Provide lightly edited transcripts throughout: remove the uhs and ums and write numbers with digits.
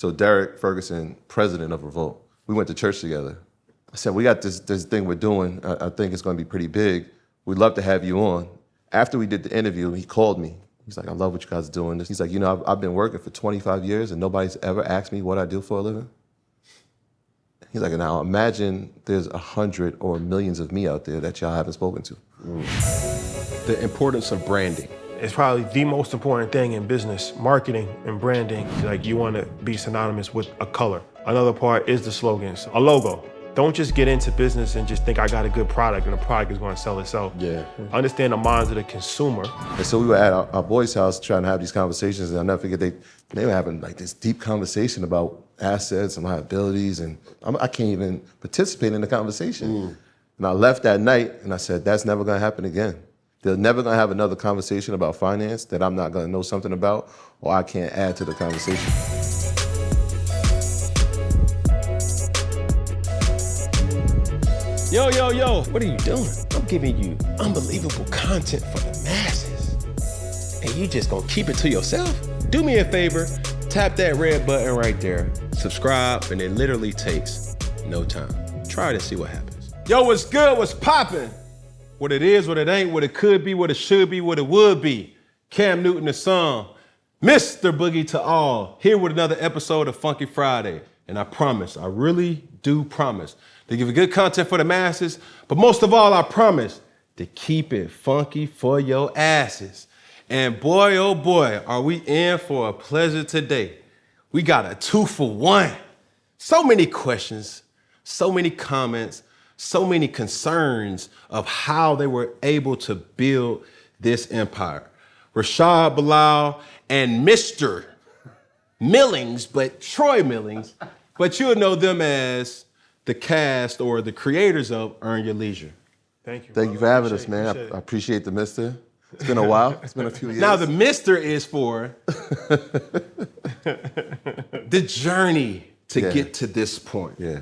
So Derek Ferguson, president of Revolt, we went to church together. I said, we got this thing we're doing. I think it's going to be pretty big. We'd love to have you on. After we did the interview, he called me. He's like, I love what you guys are doing. He's like, you know, I've been working for 25 years and nobody's ever asked me what I do for a living. He's like, now imagine there's 100 or millions of me out there that y'all haven't spoken to. The importance of branding. It's probably the most important thing in business, marketing and branding. Like, you want to be synonymous with a color. Another part is the slogans, a logo. Don't just get into business and just think I got a good product and the product is going to sell itself. Yeah. Understand the minds of the consumer. And so we were at our boys' house trying to have these conversations, and I'll never forget they were having like this deep conversation about assets and liabilities, and I can't even participate in the conversation. And I left that night and I said, that's never going to happen again. They're never going to have another conversation about finance that I'm not going to know something about or I can't add to the conversation. Yo, what are you doing? I'm giving you unbelievable content for the masses. And you just gonna keep it to yourself? Do me a favor, tap that red button right there, subscribe, and it literally takes no time. Try it and see what happens. Yo, what's good, what's poppin'? What it is, what it ain't, what it could be, what it should be, what it would be. Cam Newton the song, Mr. Boogie to all, here with another episode of Funky Friday. And I promise, I really do promise, to give you good content for the masses, but most of all, I promise to keep it funky for your asses. And boy, oh boy, are we in for a pleasure today. We got a 2-for-1. So many questions, so many comments, so many concerns of how they were able to build this empire. Rashad Bilal and Mr. Millings, but Troy Millings, but you'll know them as the cast or the creators of Earn Your Leisure. Thank you. Thank you for having us, man. I appreciate the mister. It's been a while. It's been a few years. Now the Mister is for the journey to get to this point. Yeah.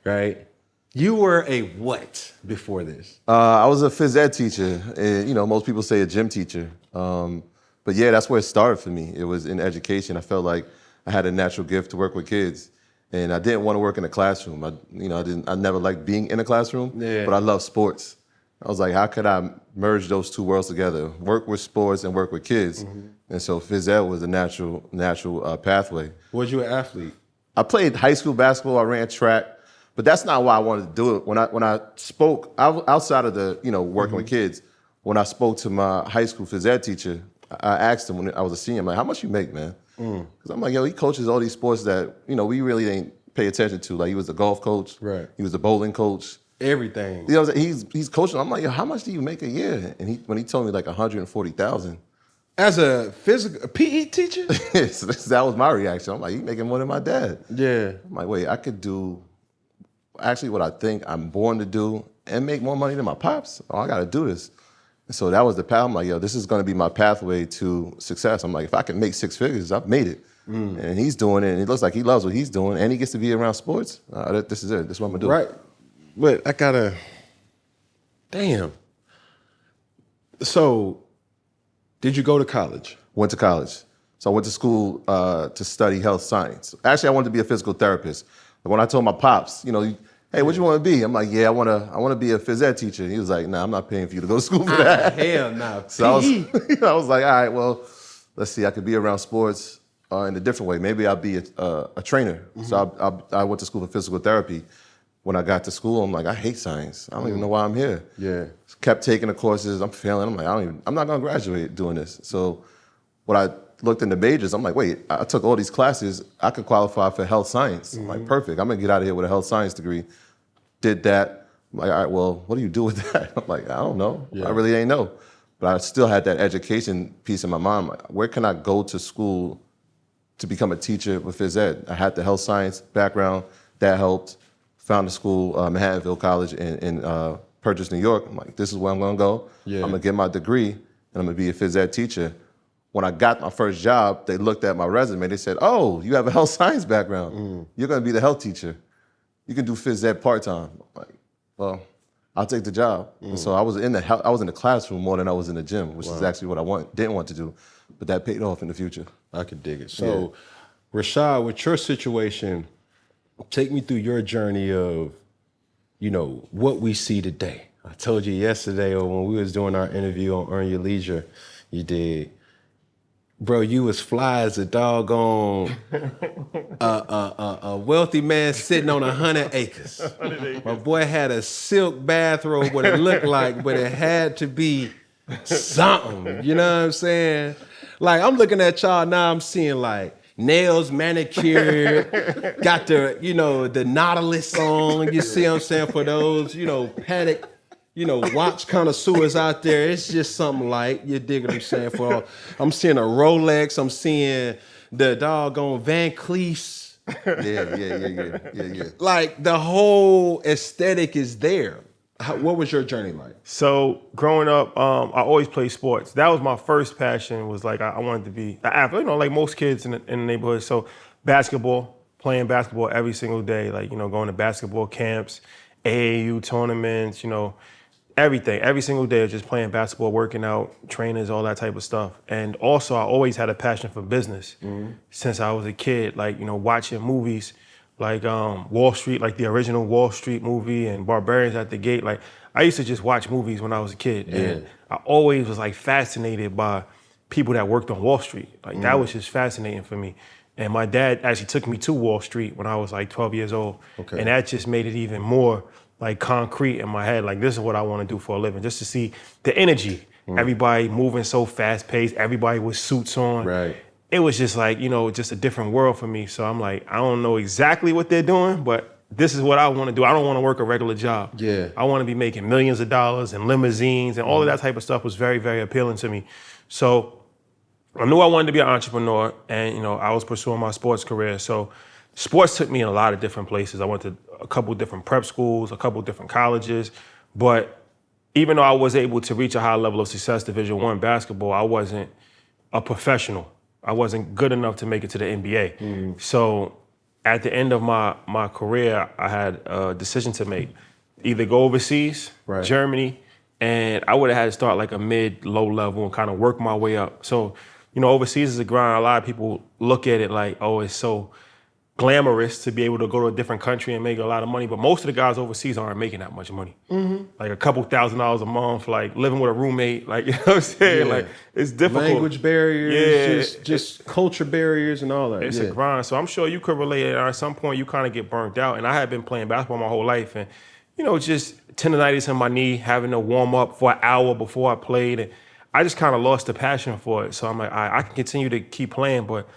Right? You were a what before this? I was a phys ed teacher. You know, most people say a gym teacher. But yeah, that's where it started for me. It was in education. I felt like I had a natural gift to work with kids. And I didn't want to work in a classroom. I never liked being in a classroom, but I love sports. I was like, how could I merge those two worlds together? Work with sports and work with kids. And so phys ed was a natural pathway. Was you an athlete? I played high school basketball, I ran track, but that's not why I wanted to do it. When I spoke, outside of the, working with kids, when I spoke to my high school phys ed teacher, I asked him when I was a senior, I'm like, how much you make, man? Because I'm like, yo, he coaches all these sports that, we really ain't pay attention to. Like, he was a golf coach. Right. He was a bowling coach. Everything. He's coaching. I'm like, yo, how much do you make a year? And when he told me like 140,000. As a PE teacher? So that was my reaction. I'm like, you making more than my dad. Yeah. I'm like, wait, I could do actually what I think I'm born to do and make more money than my pops. Oh, I got to do this. And so that was the path. I'm like, yo, this is going to be my pathway to success. I'm like, if I can make 6 figures, I've made it. And he's doing it, and it looks like he loves what he's doing, and he gets to be around sports. This is it. This is what I'm going to do. Right. But I got to, damn. So, did you go to college? Went to college. So I went to school to study health science. Actually, I wanted to be a physical therapist. But when I told my pops, hey, what you want to be? I'm like, yeah, I want to be a phys ed teacher. He was like, nah, I'm not paying for you to go to school for that. Hell no. So I was like, all right, well, let's see. I could be around sports in a different way. Maybe I'll be a trainer. So I went to school for physical therapy. When I got to school, I'm like, I hate science. I don't even know why I'm here. Yeah. Kept taking the courses. I'm failing. I'm like, I'm not going to graduate doing this. So when I looked into majors, I'm like, wait, I took all these classes. I could qualify for health science. I'm like, perfect. I'm going to get out of here with a health science degree. Did that. I'm like, all right, well, what do you do with that? I'm like, I don't know. Yeah. I really ain't know. But I still had that education piece in my mind. Like, where can I go to school to become a teacher with phys ed? I had the health science background. That helped. Found a school, Manhattanville College in Purchase, New York. I'm like, this is where I'm going to go. Yeah. I'm going to get my degree, and I'm going to be a phys ed teacher. When I got my first job, they looked at my resume. They said, oh, you have a health science background. You're going to be the health teacher. You can do phys ed part-time. I'm like, well, I'll take the job. And so I was in the classroom more than I was in the gym, which is actually what I didn't want to do. But that paid off in the future. I could dig it. So Rashad, with your situation, take me through your journey of, what we see today. I told you yesterday or when we was doing our interview on Earn Your Leisure, you did. Bro, you was fly as a doggone a wealthy man sitting on 100 acres. My boy had a silk bathrobe, what it looked like, but it had to be something. You know what I'm saying? Like, I'm looking at y'all now, I'm seeing like nails manicured, got the, the Nautilus on, you see what I'm saying, for those, paddock, watch connoisseurs out there. It's just something like, you dig what I'm saying? I'm seeing a Rolex, I'm seeing the doggone Van Cleefs. Yeah. Like, the whole aesthetic is there. What was your journey like? So growing up, I always played sports. That was my first passion. Was like I wanted to be an athlete, like most kids in the neighborhood. So basketball, playing basketball every single day, like going to basketball camps, AAU tournaments, everything. Every single day, just playing basketball, working out, trainers, all that type of stuff. And also, I always had a passion for business since I was a kid. Like watching movies. Like Wall Street, like the original Wall Street movie and Barbarians at the Gate. Like I used to just watch movies when I was a kid. And I always was like fascinated by people that worked on Wall Street. Like that was just fascinating for me. And my dad actually took me to Wall Street when I was like 12 years old. Okay. And that just made it even more like concrete in my head. Like this is what I want to do for a living, just to see the energy. Everybody moving so fast paced, everybody with suits on. Right. It was just like, just a different world for me. So I'm like, I don't know exactly what they're doing, but this is what I want to do. I don't want to work a regular job. Yeah. I want to be making millions of dollars and limousines and all of that type of stuff was very, very appealing to me. So I knew I wanted to be an entrepreneur and, I was pursuing my sports career. So sports took me in a lot of different places. I went to a couple different prep schools, a couple different colleges, but even though I was able to reach a high level of success, Division I basketball, I wasn't a professional. I wasn't good enough to make it to the NBA. So at the end of my career, I had a decision to make. Either go overseas, Germany, and I would have had to start like a mid-low level and kind of work my way up. So, overseas is a grind. A lot of people look at it like, oh, it's so glamorous to be able to go to a different country and make a lot of money. But most of the guys overseas aren't making that much money. Like a couple $1,000s a month, like living with a roommate, like, you know what I'm saying? Yeah. Like it's difficult. Language barriers, just culture barriers and all that. It's a grind. So I'm sure you could relate it. At some point you kind of get burnt out. And I had been playing basketball my whole life and, just tendonitis in my knee, having to warm up for an hour before I played. And I just kind of lost the passion for it. So I'm like, I can continue to keep playing, but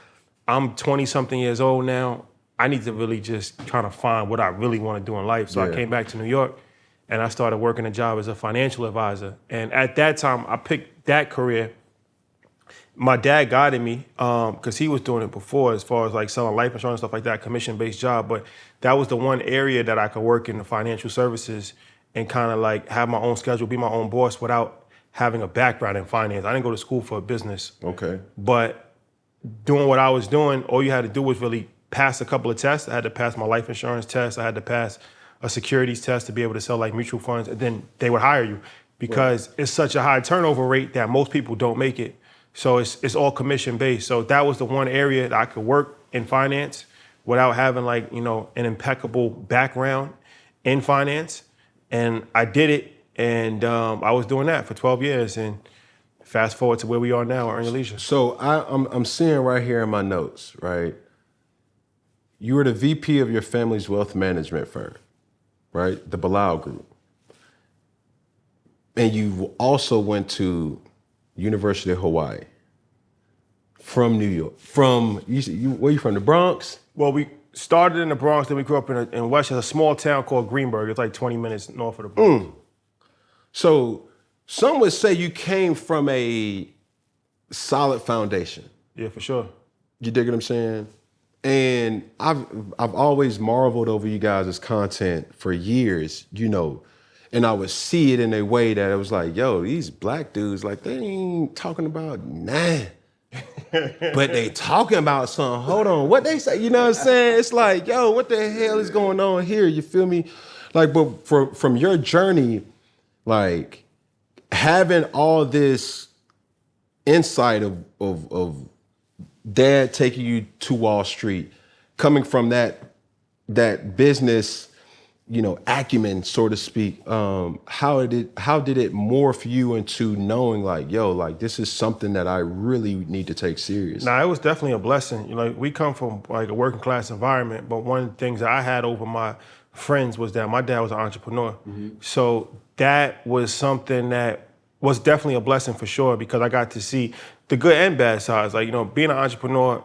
I'm 20-something years old now. I need to really just try to find what I really want to do in life. So I came back to New York and I started working a job as a financial advisor. And at that time, I picked that career. My dad guided me because he was doing it before as far as like selling life insurance, stuff like that, commission-based job. But that was the one area that I could work in the financial services and kind of like have my own schedule, be my own boss without having a background in finance. I didn't go to school for business. Okay. But doing what I was doing, all you had to do was really pass a couple of tests. I had to pass my life insurance test. I had to pass a securities test to be able to sell like mutual funds. And then they would hire you because it's such a high turnover rate that most people don't make it. So it's all commission based. So that was the one area that I could work in finance without having like, an impeccable background in finance. And I did it. And I was doing that for 12 years. And fast forward to where we are now, Earn Your Leisure. So I'm seeing right here in my notes, right? You were the VP of your family's wealth management firm, right? The Bilal Group. And you also went to University of Hawaii from New York. Where you from, the Bronx? Well, we started in the Bronx, then we grew up in Westchester, a small town called Greenburgh. It's like 20 minutes north of the Bronx. So some would say you came from a solid foundation. Yeah, for sure. You dig what I'm saying? And I've always marveled over you guys' content for years, and I would see it in a way that it was like, yo, these black dudes, like they ain't talking about nothing. But they talking about something. Hold on, what they say? You know what I'm saying? It's like, yo, what the hell is going on here? You feel me? Like, but from your journey, like having all this insight of dad taking you to Wall Street, coming from that business, acumen, so to speak, how did it morph you into knowing like, yo, like this is something that I really need to take serious? Nah, it was definitely a blessing. We come from like a working class environment, but one of the things that I had over my friends was that my dad was an entrepreneur. Mm-hmm. So that was something that was definitely a blessing for sure, because I got to see the good and bad sides. Like, being an entrepreneur,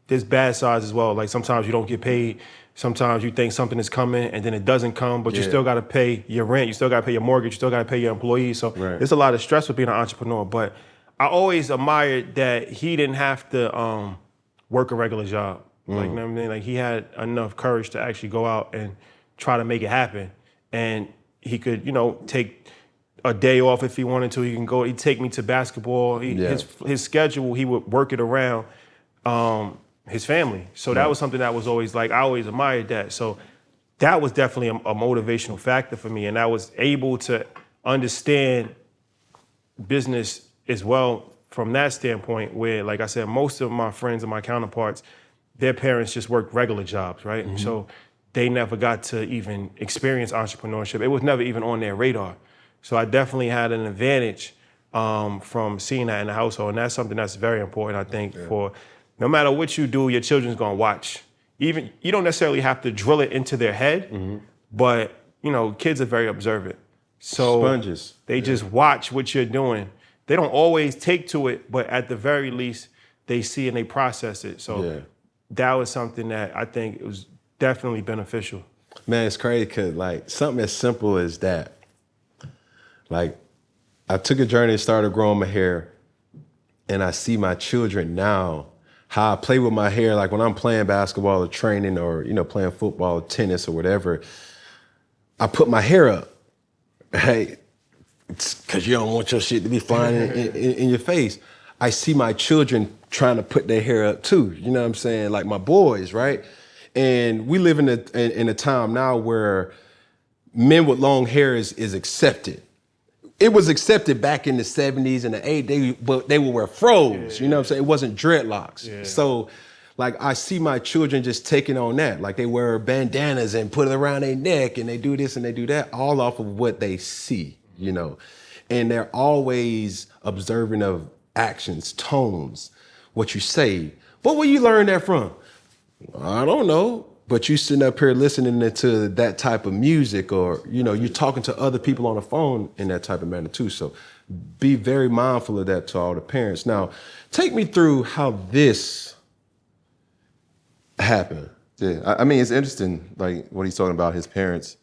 there's bad sides as well. Like sometimes you don't get paid. Sometimes you think something is coming and then it doesn't come, but you still got to pay your rent. You still got to pay your mortgage. You still got to pay your employees. So there's a lot of stress with being an entrepreneur. But I always admired that he didn't have to work a regular job. Like, you know what I mean? Like, he had enough courage to actually go out and try to make it happen. And he could, take a day off if he wanted to. He can go. He'd take me to basketball. His schedule, he would work it around his family. So that was something that was always like, I always admired that. So that was definitely a motivational factor for me. And I was able to understand business as well from that standpoint, where, like I said, most of my friends and my counterparts, their parents just worked regular jobs, right? Mm-hmm. So they never got to even experience entrepreneurship. It was never even on their radar. So I definitely had an advantage from seeing that in the household. And that's something that's very important, I think, for no matter what you do, your children's gonna watch. Even, you don't necessarily have to drill it into their head, but kids are very observant. So sponges. They just watch what you're doing. They don't always take to it, but at the very least, they see and they process it. So that was something that I think it was definitely beneficial. Man, it's crazy because like something as simple as that. Like, I took a journey and started growing my hair, and I see my children now, how I play with my hair. Like when I'm playing basketball or training or, playing football or tennis or whatever, I put my hair up. Hey, it's because you don't want your shit to be flying in your face. I see my children trying to put their hair up too. You know what I'm saying? Like my boys, right? And we live in a time now where men with long hair is accepted. It was accepted back in the 70s and the 80s, but they would wear fros, you know what I'm saying? It wasn't dreadlocks. Yeah. So, like, I see my children just taking on that. Like, they wear bandanas and put it around their neck, and they do this and they do that, all off of what they see, And they're always observant of actions, tones, what you say. What will you learn that from? I don't know. But you sitting up here listening to that type of music, or, you're talking to other people on the phone in that type of manner too. So be very mindful of that to all the parents. Now, take me through how this happened. Yeah, I mean, it's interesting, like what he's talking about, his parents.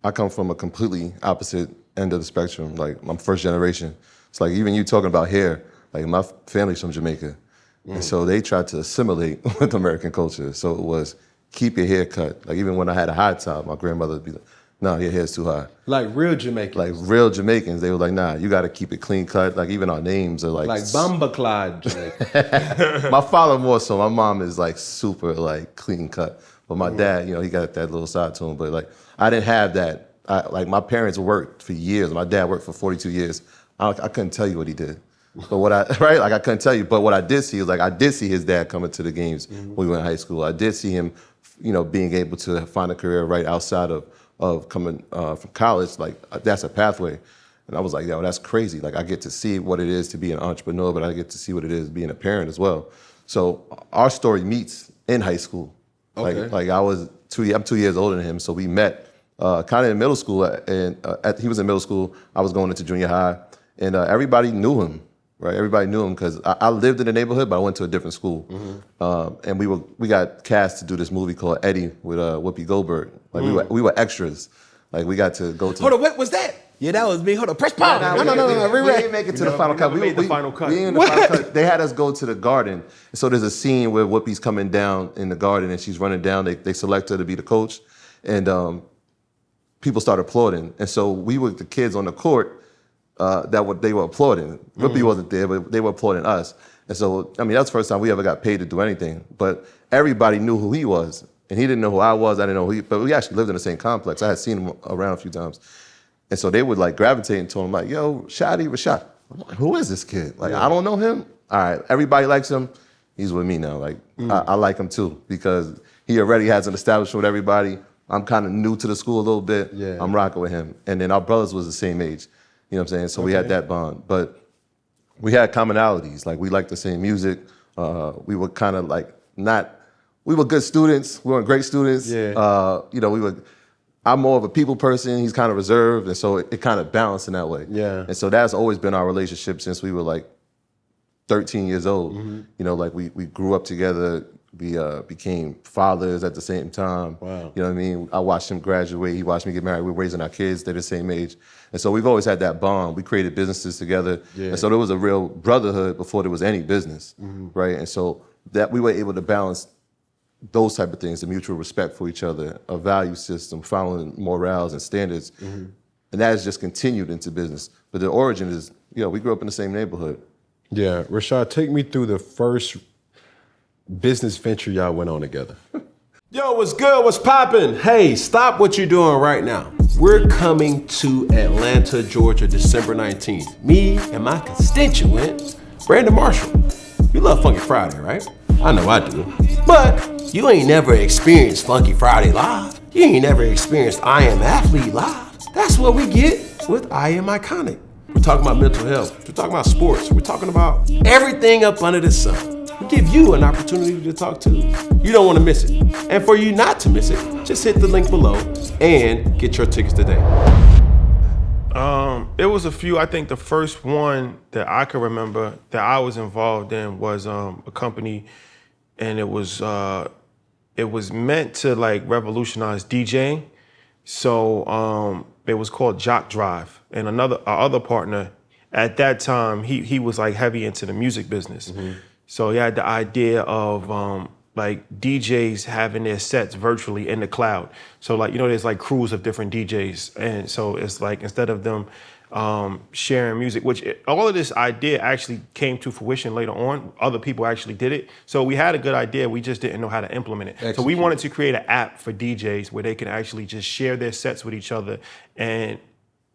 I come from a completely opposite end of the spectrum. Like, I'm first generation. It's like, even you talking about hair, like my family's from Jamaica. And so they tried to assimilate with American culture. So it was, keep your hair cut. Like, even when I had a high top, my grandmother would be like, no, your hair's too high. Like real Jamaicans. Like real Jamaicans. They were like, nah, you got to keep it clean cut. Like, even our names are like... Like Bamba Clyde Jamaican. My father more so. My mom is like super like clean cut. But my dad, he got that little side to him. But like, I didn't have that. Like, my parents worked for years. My dad worked for 42 years. I couldn't tell you what he did. But I couldn't tell you. But what I did see was, like, I did see his dad coming to the games when we were in high school. I did see him, being able to find a career right outside of coming from college. Like, that's a pathway. And I was like, yo, that's crazy. Like, I get to see what it is to be an entrepreneur, but I get to see what it is being a parent as well. So our story meets in high school. Okay. Like I'm 2 years older than him, so we met kind of in middle school. And he was in middle school. I was going into junior high, and everybody knew him. Right, everybody knew him because I lived in the neighborhood, but I went to a different school. And we got cast to do this movie called Eddie with Whoopi Goldberg. Like, we were extras. Like, we got to go to... Hold on, what was that? Yeah, that was me. Hold on, press pause. No. We didn't make it to the final cut. We made the final cut. They had us go to the garden. So there's a scene where Whoopi's coming down in the garden and she's running down. They select her to be the coach. And people start applauding. And so we were the kids on the court they were applauding. Whoopi wasn't there, but they were applauding us. And so, I mean, that's the first time we ever got paid to do anything. But everybody knew who he was. And he didn't know who I was. I didn't know who but we actually lived in the same complex. I had seen him around a few times. And so they would like gravitate to him like, yo, Rashad. I'm like, who is this kid? Like, I don't know him. All right, everybody likes him. he's with me now. Like I like him too because he already has an establishment with everybody. I'm kind of new to the school a little bit. Yeah. I'm rocking with him. And then our brothers was the same age. You know what I'm saying? So we had that bond. But we had commonalities. Like we liked the same music. We were kind of like we were good students. We weren't great students. Yeah. You know, I'm more of a people person. He's kind of reserved. And so it kind of balanced in that way. Yeah. And so that's always been our relationship since we were like 13 years old. You know, like we grew up together. We became fathers at the same time. Wow. You know what I mean? I watched him graduate. He watched me get married. We were raising our kids. They're the same age. And so we've always had that bond. We created businesses together. Yeah. And so there was a real brotherhood before there was any business, right? And so that we were able to balance those type of things, the mutual respect for each other, a value system, following morals and standards. And that has just continued into business. But the origin is, we grew up in the same neighborhood. Yeah, Rashad, take me through the first business venture y'all went on together. Yo, what's good? What's poppin'? Hey, stop what you're doing right now. We're coming to Atlanta, Georgia, December 19th. Me and my constituent, Brandon Marshall. You love Funky Friday, right? I know I do. But you ain't never experienced Funky Friday live. You ain't never experienced I Am Athlete live. That's what we get with I Am Iconic. We're talking about mental health. We're talking about sports. We're talking about everything up under the sun. We give you an opportunity to talk to. You don't want to miss it. And for you not to miss it, just hit the link below and get your tickets today. It was a few. I think the first one that I can remember that I was involved in was a company, and it was meant to like revolutionize DJing. So it was called Jock Drive, and our other partner at that time, he was like heavy into the music business. So he had the idea of like DJs having their sets virtually in the cloud. So like, there's like crews of different DJs. And so it's like, instead of them sharing music, all of this idea actually came to fruition later on. Other people actually did it. So we had a good idea, we just didn't know how to implement it. Execute. So we wanted to create an app for DJs where they can actually just share their sets with each other and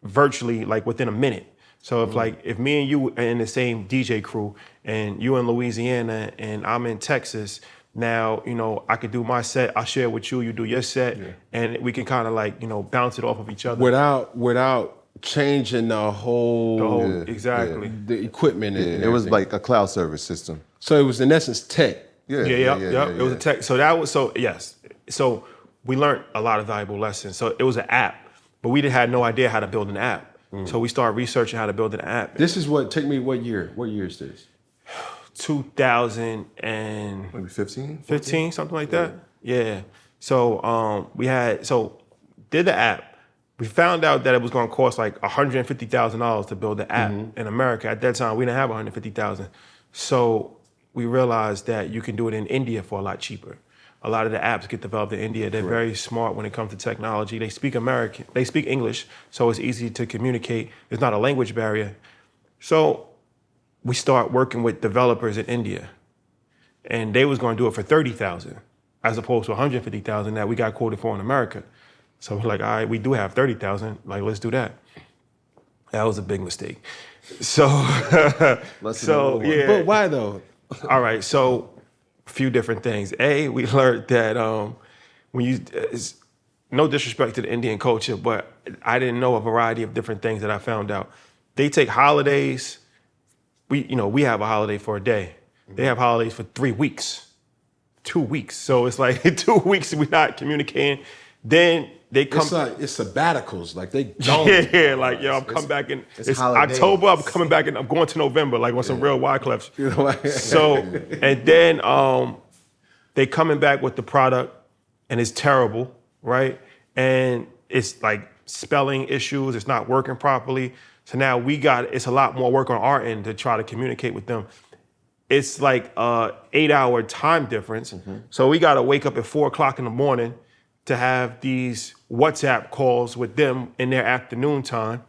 virtually like within a minute. So if me and you are in the same DJ crew and you in Louisiana and I'm in Texas, now, I could do my set, I'll share with you, you do your set, and we can kind of like, bounce it off of each other. Without changing the whole exactly. The equipment and it was like a cloud service system. So it was in essence tech. Yeah. It was a tech. So yes. So we learned a lot of valuable lessons. So it was an app, but we had no idea how to build an app. So we started researching how to build an app. This is what year? What year is this? 2000 and Maybe 15? 15, something like that. Yeah. So did the app. We found out that it was going to cost like $150,000 to build the app in America. At that time, we didn't have $150,000. So we realized that you can do it in India for a lot cheaper. A lot of the apps get developed in India. They're very smart when it comes to technology. They speak English, so it's easy to communicate. There's not a language barrier. So we start working with developers in India, and they was going to do it for $30,000 as opposed to $150,000 that we got quoted for in America. So we're like, all right, we do have $30,000. Like, let's do that. That was a big mistake. So, yeah. But why though? All right, so a few different things. We learned that no disrespect to the Indian culture, but I didn't know a variety of different things that I found out. They take holidays. We have a holiday for a day. They have holidays for 3 weeks, 2 weeks. So it's like 2 weeks we're not communicating. Then they come. It's sabbaticals. Like they don't. Yeah, like I'm coming back in. It's October. I'm coming back in. I'm going to November. Like on some real Wyclefs. So and then they coming back with the product, and it's terrible, right? And it's like spelling issues. It's not working properly. So now it's a lot more work on our end to try to communicate with them. It's like a 8-hour time difference. So we got to wake up at 4:00 in the morning to have these WhatsApp calls with them in their afternoon time.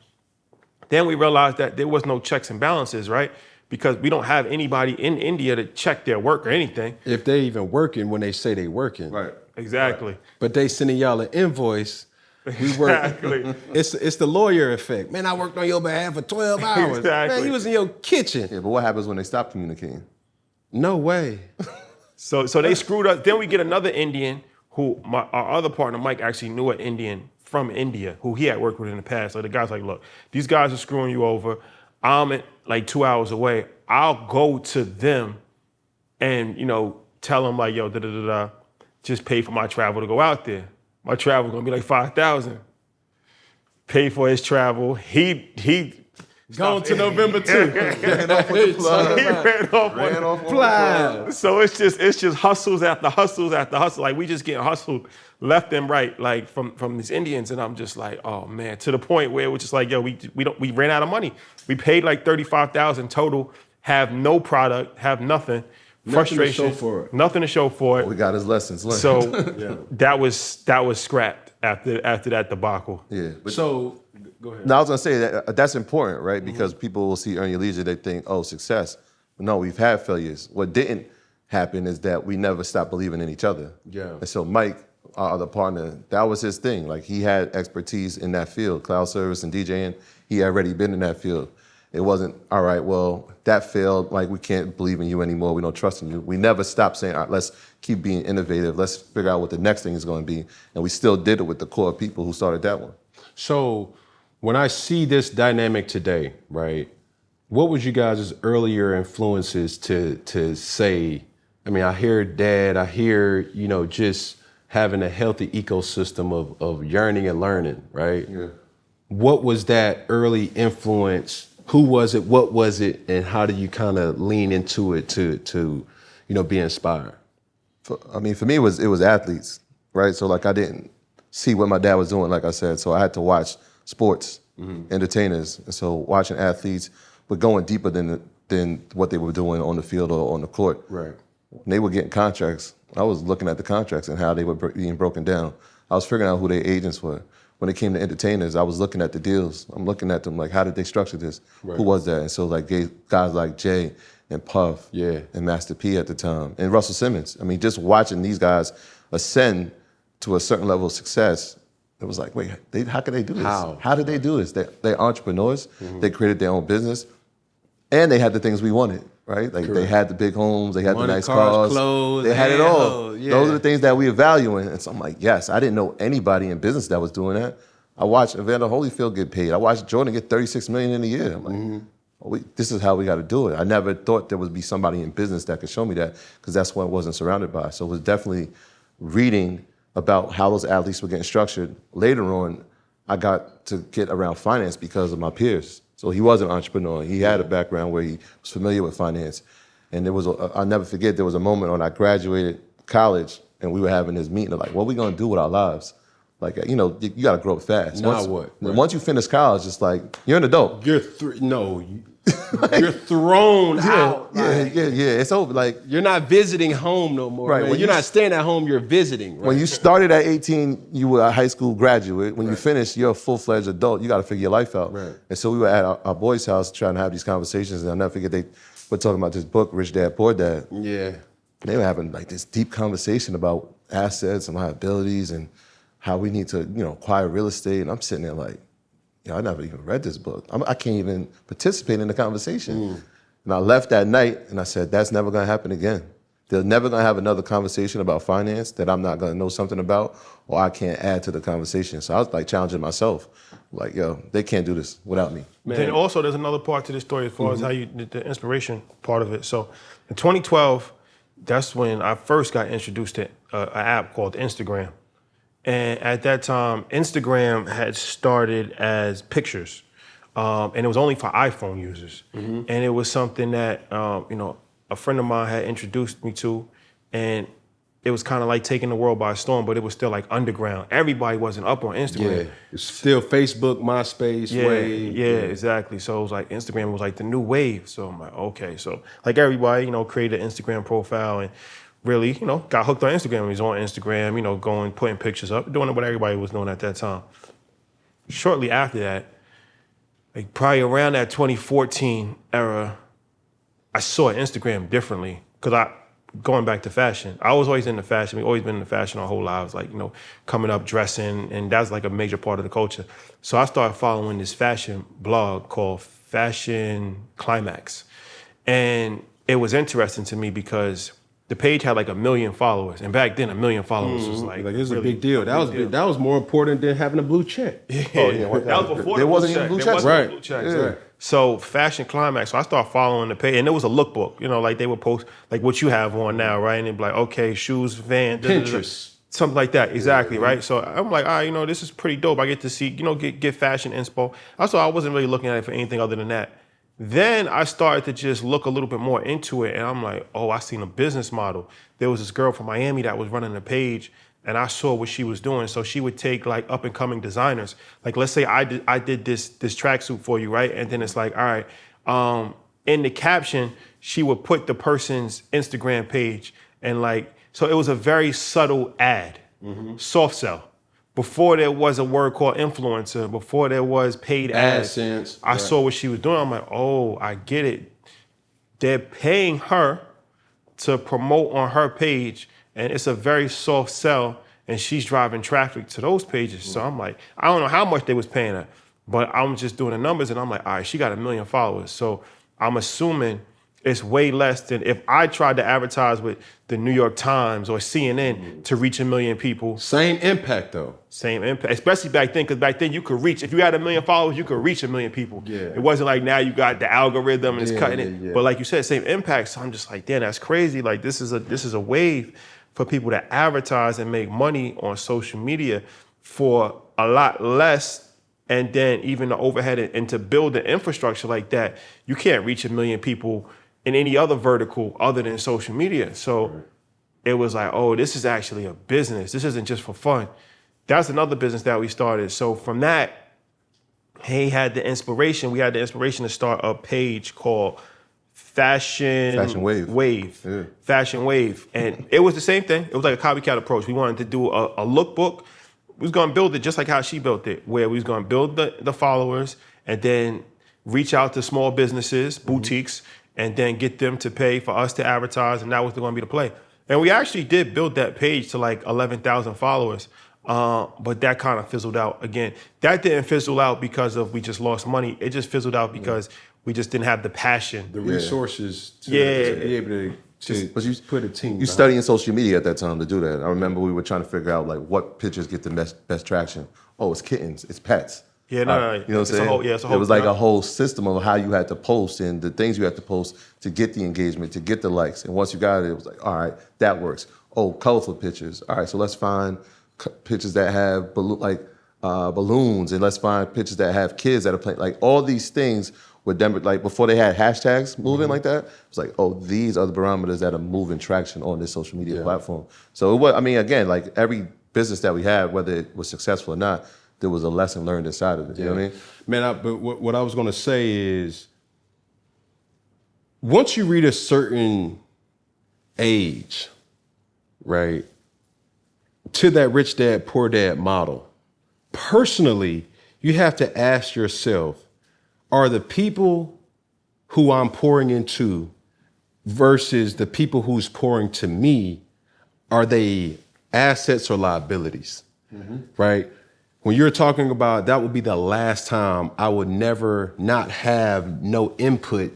Then we realized that there was no checks and balances, right? Because we don't have anybody in India to check their work or anything. If they even working when they say they working. Right. Exactly. But they sending y'all an invoice. We work. Exactly. It's the lawyer effect. Man, I worked on your behalf for 12 hours. Exactly. Man, you was in your kitchen. Yeah, but what happens when they stop communicating? No way. So they screwed us. Then we get another Indian who our other partner, Mike, actually knew an Indian from India who he had worked with in the past. So the guy's like, look, these guys are screwing you over. I'm at like 2 hours away. I'll go to them and, tell them like, yo, just pay for my travel to go out there. My travel gonna be like $5,000. Pay for his travel. He Going to November 2. Ran off with the plug. He ran off on the plug. So it's just hustles after hustles after hustle. Like we just getting hustled left and right, like from these Indians, and I'm just like, oh man, to the point where it was just like, yo, we ran out of money. We paid like $35,000 total, have no product, have nothing. Frustration, nothing to show for it. We got his lessons learned. So that was scrapped after that debacle. Yeah. So go ahead. No, I was gonna say that's important, right? Because people will see Earn Your Leisure, they think, oh, success. But no, we've had failures. What didn't happen is that we never stopped believing in each other. Yeah. And so Mike, our other partner, that was his thing. Like he had expertise in that field, cloud service and DJing. He had already been in that field. It wasn't, all right, well, that failed. Like we can't believe in you anymore. We don't trust in you. We never stopped saying, all right, let's keep being innovative. Let's figure out what the next thing is going to be. And we still did it with the core people who started that one. So when I see this dynamic today, right, what was you guys' earlier influences to say, I mean, I hear dad, I hear, just having a healthy ecosystem of yearning and learning, right? Yeah. What was that early influence? Who was it? What was it? And how do you kind of lean into it to be inspired? For me, it was athletes, right? So like I didn't see what my dad was doing, like I said. So I had to watch sports, entertainers. And so watching athletes, but going deeper than what they were doing on the field or on the court. Right. When they were getting contracts, I was looking at the contracts and how they were being broken down. I was figuring out who their agents were. When it came to entertainers, I was looking at the deals. I'm looking at them like, how did they structure this? Right. Who was that? And so like guys like Jay and Puff and Master P at the time and Russell Simmons. I mean, just watching these guys ascend to a certain level of success, it was like, wait, how could they do this? How did they do this? They're entrepreneurs. They created their own business. And they had the things we wanted, right? Like they had the big homes, they had the nice cars, clothes, they had it all. Yeah. Those are the things that we are valuing. And so I'm like, yes, I didn't know anybody in business that was doing that. I watched Evander Holyfield get paid. I watched Jordan get $36 million in a year. I'm like, this is how we got to do it. I never thought there would be somebody in business that could show me that because that's what I wasn't surrounded by. So it was definitely reading about how those athletes were getting structured. Later on, I got to get around finance because of my peers. So he was an entrepreneur. He had a background where he was familiar with finance. And I'll never forget, there was a moment when I graduated college and we were having this meeting of like, what are we gonna do with our lives? Like, you gotta grow up fast. Now what? Right. Once you finish college, it's like, you're an adult. You're you're thrown out. Yeah, it's over. Like, you're not visiting home no more. Right. Man. You're not staying at home, you're visiting. Right? When you started at 18, you were a high school graduate. When you finish, you're a full-fledged adult. You got to figure your life out. Right. And so we were at our boys' house trying to have these conversations, and I'll never forget, they were talking about this book, Rich Dad, Poor Dad. Yeah. They were having like this deep conversation about assets and liabilities and how we need to, acquire real estate. And I'm sitting there like, I never even read this book. I can't even participate in the conversation. And I left that night and I said, that's never gonna happen again. They're never gonna have another conversation about finance that I'm not gonna know something about or I can't add to the conversation. So I was like challenging myself, like, yo, they can't do this without me. Man. Then also there's another part to this story as far as how the inspiration part of it. So in 2012, that's when I first got introduced to an app called Instagram. And at that time, Instagram had started as pictures, and it was only for iPhone users. And it was something that a friend of mine had introduced me to, and it was kind of like taking the world by storm, but it was still like underground. Everybody wasn't up on Instagram. Yeah, it's still Facebook, MySpace, Wave. Yeah, exactly. So it was like Instagram was like the new wave. So I'm like, okay. So like everybody, created an Instagram profile and really, got hooked on Instagram. He was on Instagram, going, putting pictures up, doing what everybody was doing at that time. Shortly after that, like probably around that 2014 era, I saw Instagram differently. Because going back to fashion, I was always into fashion. We've always been into fashion our whole lives, like, coming up, dressing, and that's like a major part of the culture. So I started following this fashion blog called Fashion Climax. And it was interesting to me because the page had like 1 million followers, and back then 1 million followers was like it was really a big deal. That was more important than having a blue check. That was before there the wasn't blue even check. blue There checks. wasn't Right. blue checks. Yeah. So Fashion Climax. So I started following the page, and it was a lookbook. You know, like they would post like what you have on now, right? And it'd be like, okay, shoes, Van, Pinterest. something like that. Exactly, right? So I'm like, all right, you know, this is pretty dope. I get to see, you know, get fashion inspo. Also, I wasn't really looking at it for anything other than that. Then I started to just look a little bit more into it, and I'm like, oh, I seen a business model. There was this girl from Miami that was running the page, and I saw what she was doing. So she would take like up and coming designers. Like, let's say I did this tracksuit for you, right? And then it's like, all right, in the caption, she would put the person's Instagram page, and like, so it was a very subtle ad, soft sell. Before there was a word called influencer, before there was paid ads, AdSense, I saw what she was doing. I'm like, oh, I get it. They're paying her to promote on her page, and it's a very soft sell, and she's driving traffic to those pages. So I'm like, I don't know how much they was paying her, but I'm just doing the numbers, and I'm like, all right, she got 1 million followers. So I'm assuming it's way less than if I tried to advertise with the New York Times or CNN to reach 1 million people. Same impact though. Same impact, especially back then, because back then you could reach, if you had 1 million followers, you could reach 1 million people. Yeah. It wasn't like now you got the algorithm and it's cutting it. Yeah. But like you said, same impact. So I'm just like, damn, that's crazy. Like this is a wave for people to advertise and make money on social media for a lot less. And then even the overhead and to build the infrastructure like that, you can't reach 1 million people in any other vertical other than social media. So it was like, oh, this is actually a business. This isn't just for fun. That's another business that we started. So from that, we had the inspiration to start a page called Fashion Wave. Yeah. Fashion Wave. And it was the same thing. It was like a copycat approach. We wanted to do a lookbook. We was gonna build it just like how she built it, where we was gonna build the followers and then reach out to small businesses, boutiques, and then get them to pay for us to advertise, and that was going to be the play. And we actually did build that page to like 11,000 followers, but that kind of fizzled out again. That didn't fizzle out because of we just lost money. It just fizzled out because we just didn't have the passion. The resources to be able to But you put a team. You studying social media at that time to do that. I remember we were trying to figure out like what pictures get the best traction. Oh, it's kittens, it's pets. Yeah, no. You know what I'm saying? It's a whole. It was like a whole system of how you had to post and the things you had to post to get the engagement, to get the likes. And once you got it, it was like, all right, that works. Oh, colorful pictures. All right, so let's find pictures that have balloons, and let's find pictures that have kids that are playing. Like all these things with them, like before they had hashtags moving like that, it was like, oh, these are the barometers that are moving traction on this social media platform. So it was, I mean, again, like every business that we had, whether it was successful or not, there was a lesson learned inside of it. You know what I mean? Man, but what I was going to say is, once you reach a certain age, right, to that rich dad, poor dad model, personally, you have to ask yourself, are the people who I'm pouring into versus the people who's pouring to me, are they assets or liabilities, right? When you're talking about that would be the last time I would never not have no input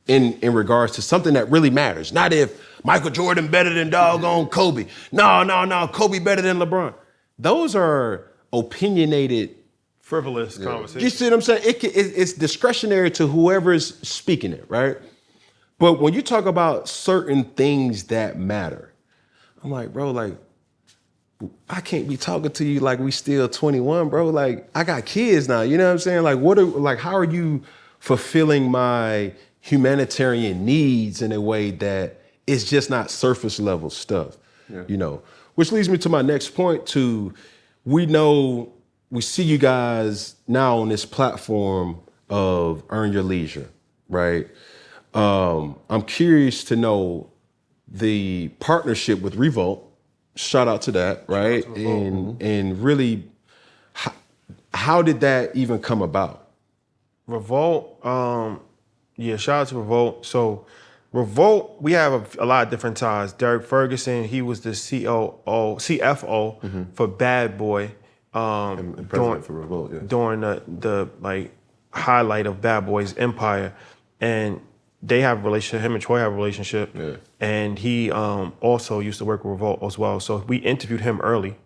in regards to something that really matters. Not if Michael Jordan better than doggone Kobe. No, Kobe better than LeBron. Those are opinionated, frivolous conversation. you see what I'm saying? It's discretionary to whoever's speaking it, right? But when you talk about certain things that matter, I'm like, bro, like, I can't be talking to you like we still 21, bro. Like, I got kids now, you know what I'm saying? Like, how are you fulfilling my humanitarian needs in a way that it's just not surface level stuff, you know? Which leads me to my next point we see you guys now on this platform of Earn Your Leisure, right? I'm curious to know the partnership with REVOLT. Shout out to that, right? And really, how did that even come about? REVOLT, shout out to REVOLT. So REVOLT, we have a lot of different ties. Derek Ferguson, he was the CFO for Bad Boy. And president for REVOLT, during the like highlight of Bad Boy's empire. And they have a relationship. Him and Troy have a relationship. Yeah. And he also used to work with Revolt as well. So we interviewed him early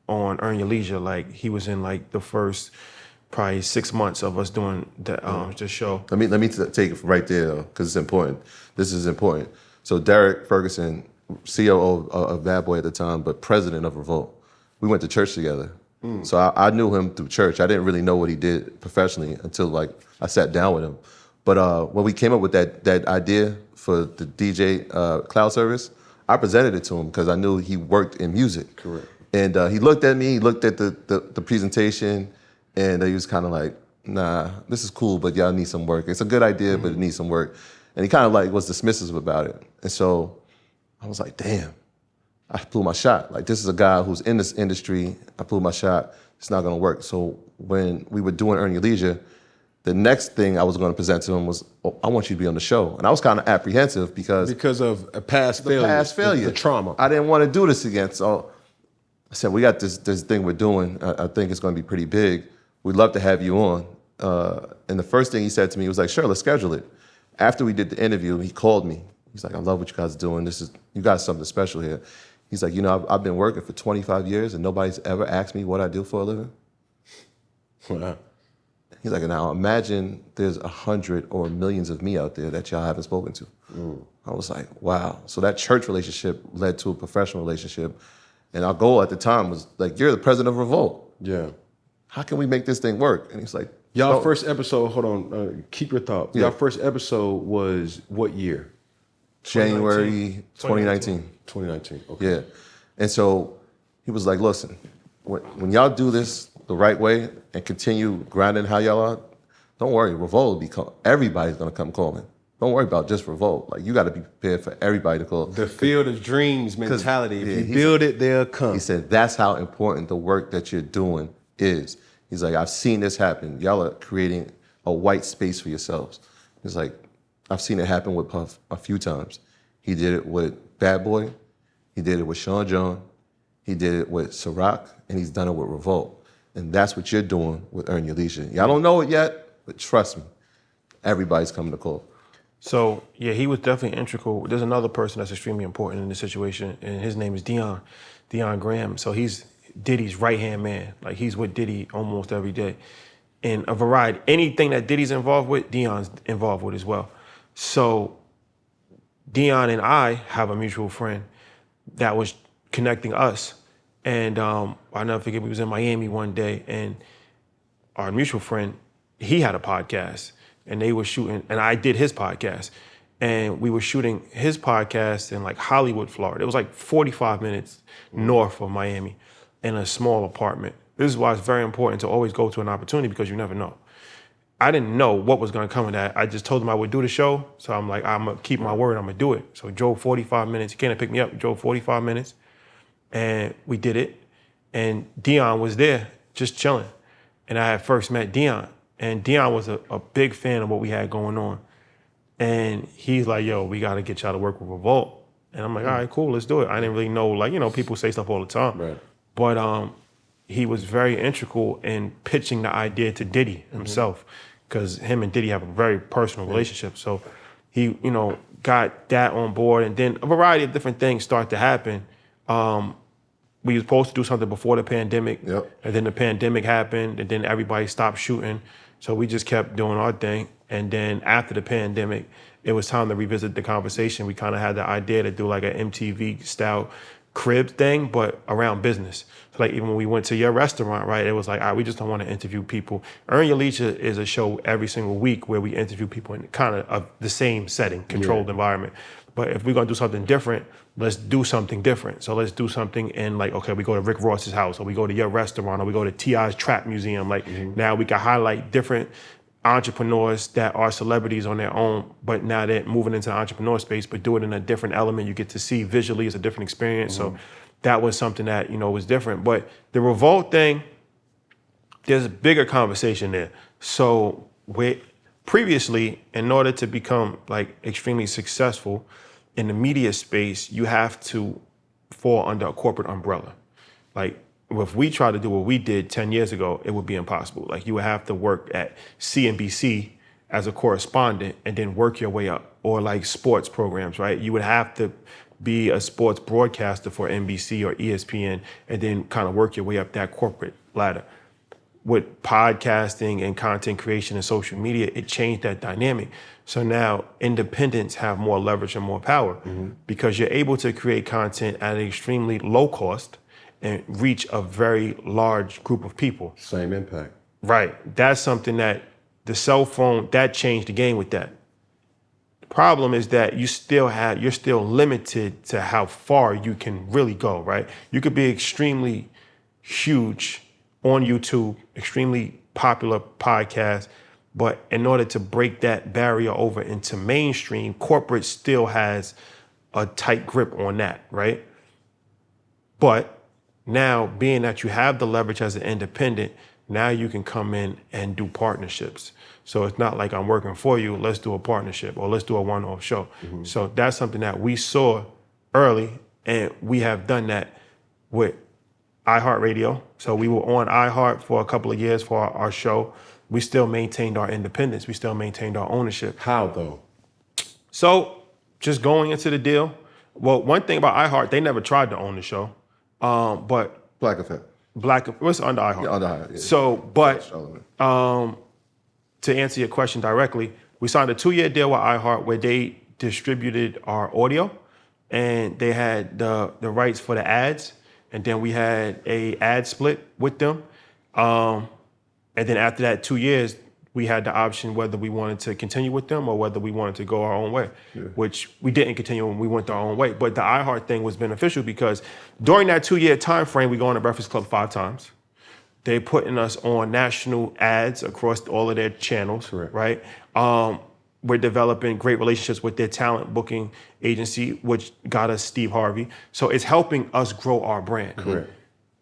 on Earn Your Leisure. Like he was in like the first probably 6 months of us doing the show. Let me take it right there though, because it's important. This is important. So Derek Ferguson, COO of Bad Boy at the time, but president of Revolt. We went to church together. So I knew him through church. I didn't really know what he did professionally until like I sat down with him. But when we came up with that idea for the DJ cloud service, I presented it to him because I knew he worked in music. Correct. And he looked at me, he looked at the presentation, and he was kind of like, nah, this is cool, but y'all need some work. It's a good idea, but it needs some work. And he kind of like was dismissive about it. And so I was like, damn, I blew my shot. Like, this is a guy who's in this industry. I blew my shot. It's not gonna work. So when we were doing Earn Your Leisure, the next thing I was gonna present to him was, oh, I want you to be on the show. And I was kind of apprehensive because of a past failure. The trauma. I didn't want to do this again. So I said, we got this thing we're doing. I think it's gonna be pretty big. We'd love to have you on. And the first thing he said to me was like, sure, let's schedule it. After we did the interview, he called me. He's like, I love what you guys are doing. You got something special here. He's like, you know, I've been working for 25 years and nobody's ever asked me what I do for a living. Wow. He's like, now imagine there's 100 or millions of me out there that y'all haven't spoken to. I was like, wow. So that church relationship led to a professional relationship. And our goal at the time was like, you're the president of Revolt. Yeah. How can we make this thing work? And he's like, Y'all first episode, hold on, keep your thought. Yeah. Y'all first episode was what year? January 2019. 2019, okay. Yeah. And so he was like, listen, when y'all do this the right way and continue grinding how y'all are, don't worry, Revolt will be everybody's gonna come calling. Don't worry about just Revolt. Like, you gotta be prepared for everybody to call. The field of dreams mentality. If you build it, they'll come. He said, that's how important the work that you're doing is. He's like, I've seen this happen. Y'all are creating a white space for yourselves. He's like, I've seen it happen with Puff a few times. He did it with Bad Boy. He did it with Sean John. He did it with Ciroc, and he's done it with Revolt. And that's what you're doing with Earn Your Leisure. Y'all don't know it yet, but trust me, everybody's coming to call. So, yeah, he was definitely integral. There's another person that's extremely important in this situation, and his name is Dion Graham. So he's Diddy's right-hand man. Like, he's with Diddy almost every day. And a variety, anything that Diddy's involved with, Dion's involved with as well. So Dion and I have a mutual friend that was connecting us. And I'll never forget, we was in Miami one day, and our mutual friend, he had a podcast, and they were shooting, and I did his podcast. And we were shooting his podcast in like Hollywood, Florida. It was like 45 minutes north of Miami in a small apartment. This is why it's very important to always go to an opportunity, because you never know. I didn't know what was gonna come of that. I just told him I would do the show. So I'm like, I'm gonna keep my word, I'm gonna do it. So we drove 45 minutes. He came to pick me up, we drove 45 minutes, and we did it. And Dion was there, just chilling. And I had first met Dion. And Dion was a big fan of what we had going on. And he's like, yo, we gotta get y'all to work with Revolt. And I'm like, all right, cool, let's do it. I didn't really know, like, you know, people say stuff all the time. Right. But he was very integral in pitching the idea to Diddy himself, because him and Diddy have a very personal relationship. So he, you know, got that on board, and then a variety of different things start to happen. We were supposed to do something before the pandemic, and then the pandemic happened, and then everybody stopped shooting. So we just kept doing our thing. And then after the pandemic, it was time to revisit the conversation. We kind of had the idea to do like an MTV style crib thing, but around business. So like even when we went to your restaurant, right, it was like, all right, we just don't want to interview people. Earn Your Leisure is a show every single week where we interview people in kind of the same setting, controlled environment. But if we're gonna do something different, let's do something different. So let's do something in like, okay, we go to Rick Ross's house, or we go to your restaurant, or we go to T.I.'s Trap Museum. Like now we can highlight different entrepreneurs that are celebrities on their own, but now they're moving into the entrepreneur space, but do it in a different element. You get to see visually, it's a different experience. So that was something that, you know, was different. But the Revolt thing, there's a bigger conversation there. So previously, in order to become like extremely successful in the media space, you have to fall under a corporate umbrella. Like, if we tried to do what we did 10 years ago, it would be impossible. Like, you would have to work at CNBC as a correspondent and then work your way up, or like sports programs, right? You would have to be a sports broadcaster for NBC or ESPN and then kind of work your way up that corporate ladder. With podcasting and content creation and social media, it changed that dynamic. So now independents have more leverage and more power because you're able to create content at an extremely low cost and reach a very large group of people. Same impact. Right. That's something that the cell phone, that changed the game with that. The problem is that you're still limited to how far you can really go, right? You could be extremely huge on YouTube, extremely popular podcast, but in order to break that barrier over into mainstream, corporate still has a tight grip on that, right? But now, being that you have the leverage as an independent, now you can come in and do partnerships. So it's not like I'm working for you, let's do a partnership or let's do a one-off show. So that's something that we saw early, and we have done that with iHeartRadio. So we were on iHeart for a couple of years for our show. We still maintained our independence. We still maintained our ownership. How though? So just going into the deal, well, one thing about iHeart, they never tried to own the show. But Black Effect. what's under iHeart? Yeah, under iHeart, yeah. So, but Charlamagne. to answer your question directly, we signed a 2-year deal with iHeart where they distributed our audio, and they had the rights for the ads, and then we had a ad split with them. And then after that 2 years, we had the option whether we wanted to continue with them or whether we wanted to go our own way, which we didn't continue when we went our own way. But the iHeart thing was beneficial because during that 2-year time frame, we go on the Breakfast Club 5 times. They putting us on national ads across all of their channels, Correct. right? We're developing great relationships with their talent booking agency, which got us Steve Harvey. So it's helping us grow our brand. Correct.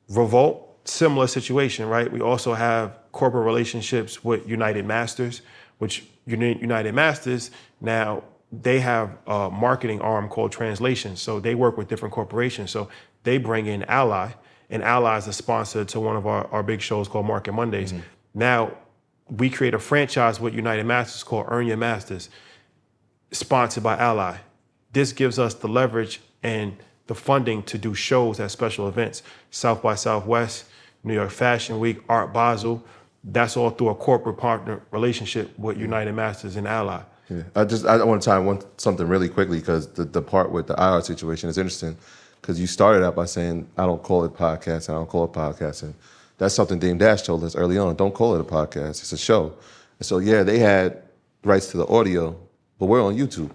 REVOLT, similar situation, right? We also have corporate relationships with United Masters, which United Masters, now they have a marketing arm called Translation. So they work with different corporations. So they bring in Ally, and Ally is a sponsor to one of our big shows called Market Mondays. Now, we create a franchise with United Masters called Earn Your Masters, sponsored by Ally. This gives us the leverage and the funding to do shows at special events. South by Southwest, New York Fashion Week, Art Basel. That's all through a corporate partner relationship with United Masters and Ally. Yeah. I want to tie something really quickly because the part with the IR situation is interesting because you started out by saying, I don't call it podcasting, I don't call it podcasting. That's something Dame Dash told us early on. Don't call it a podcast, it's a show. And so yeah, they had rights to the audio, but we're on YouTube,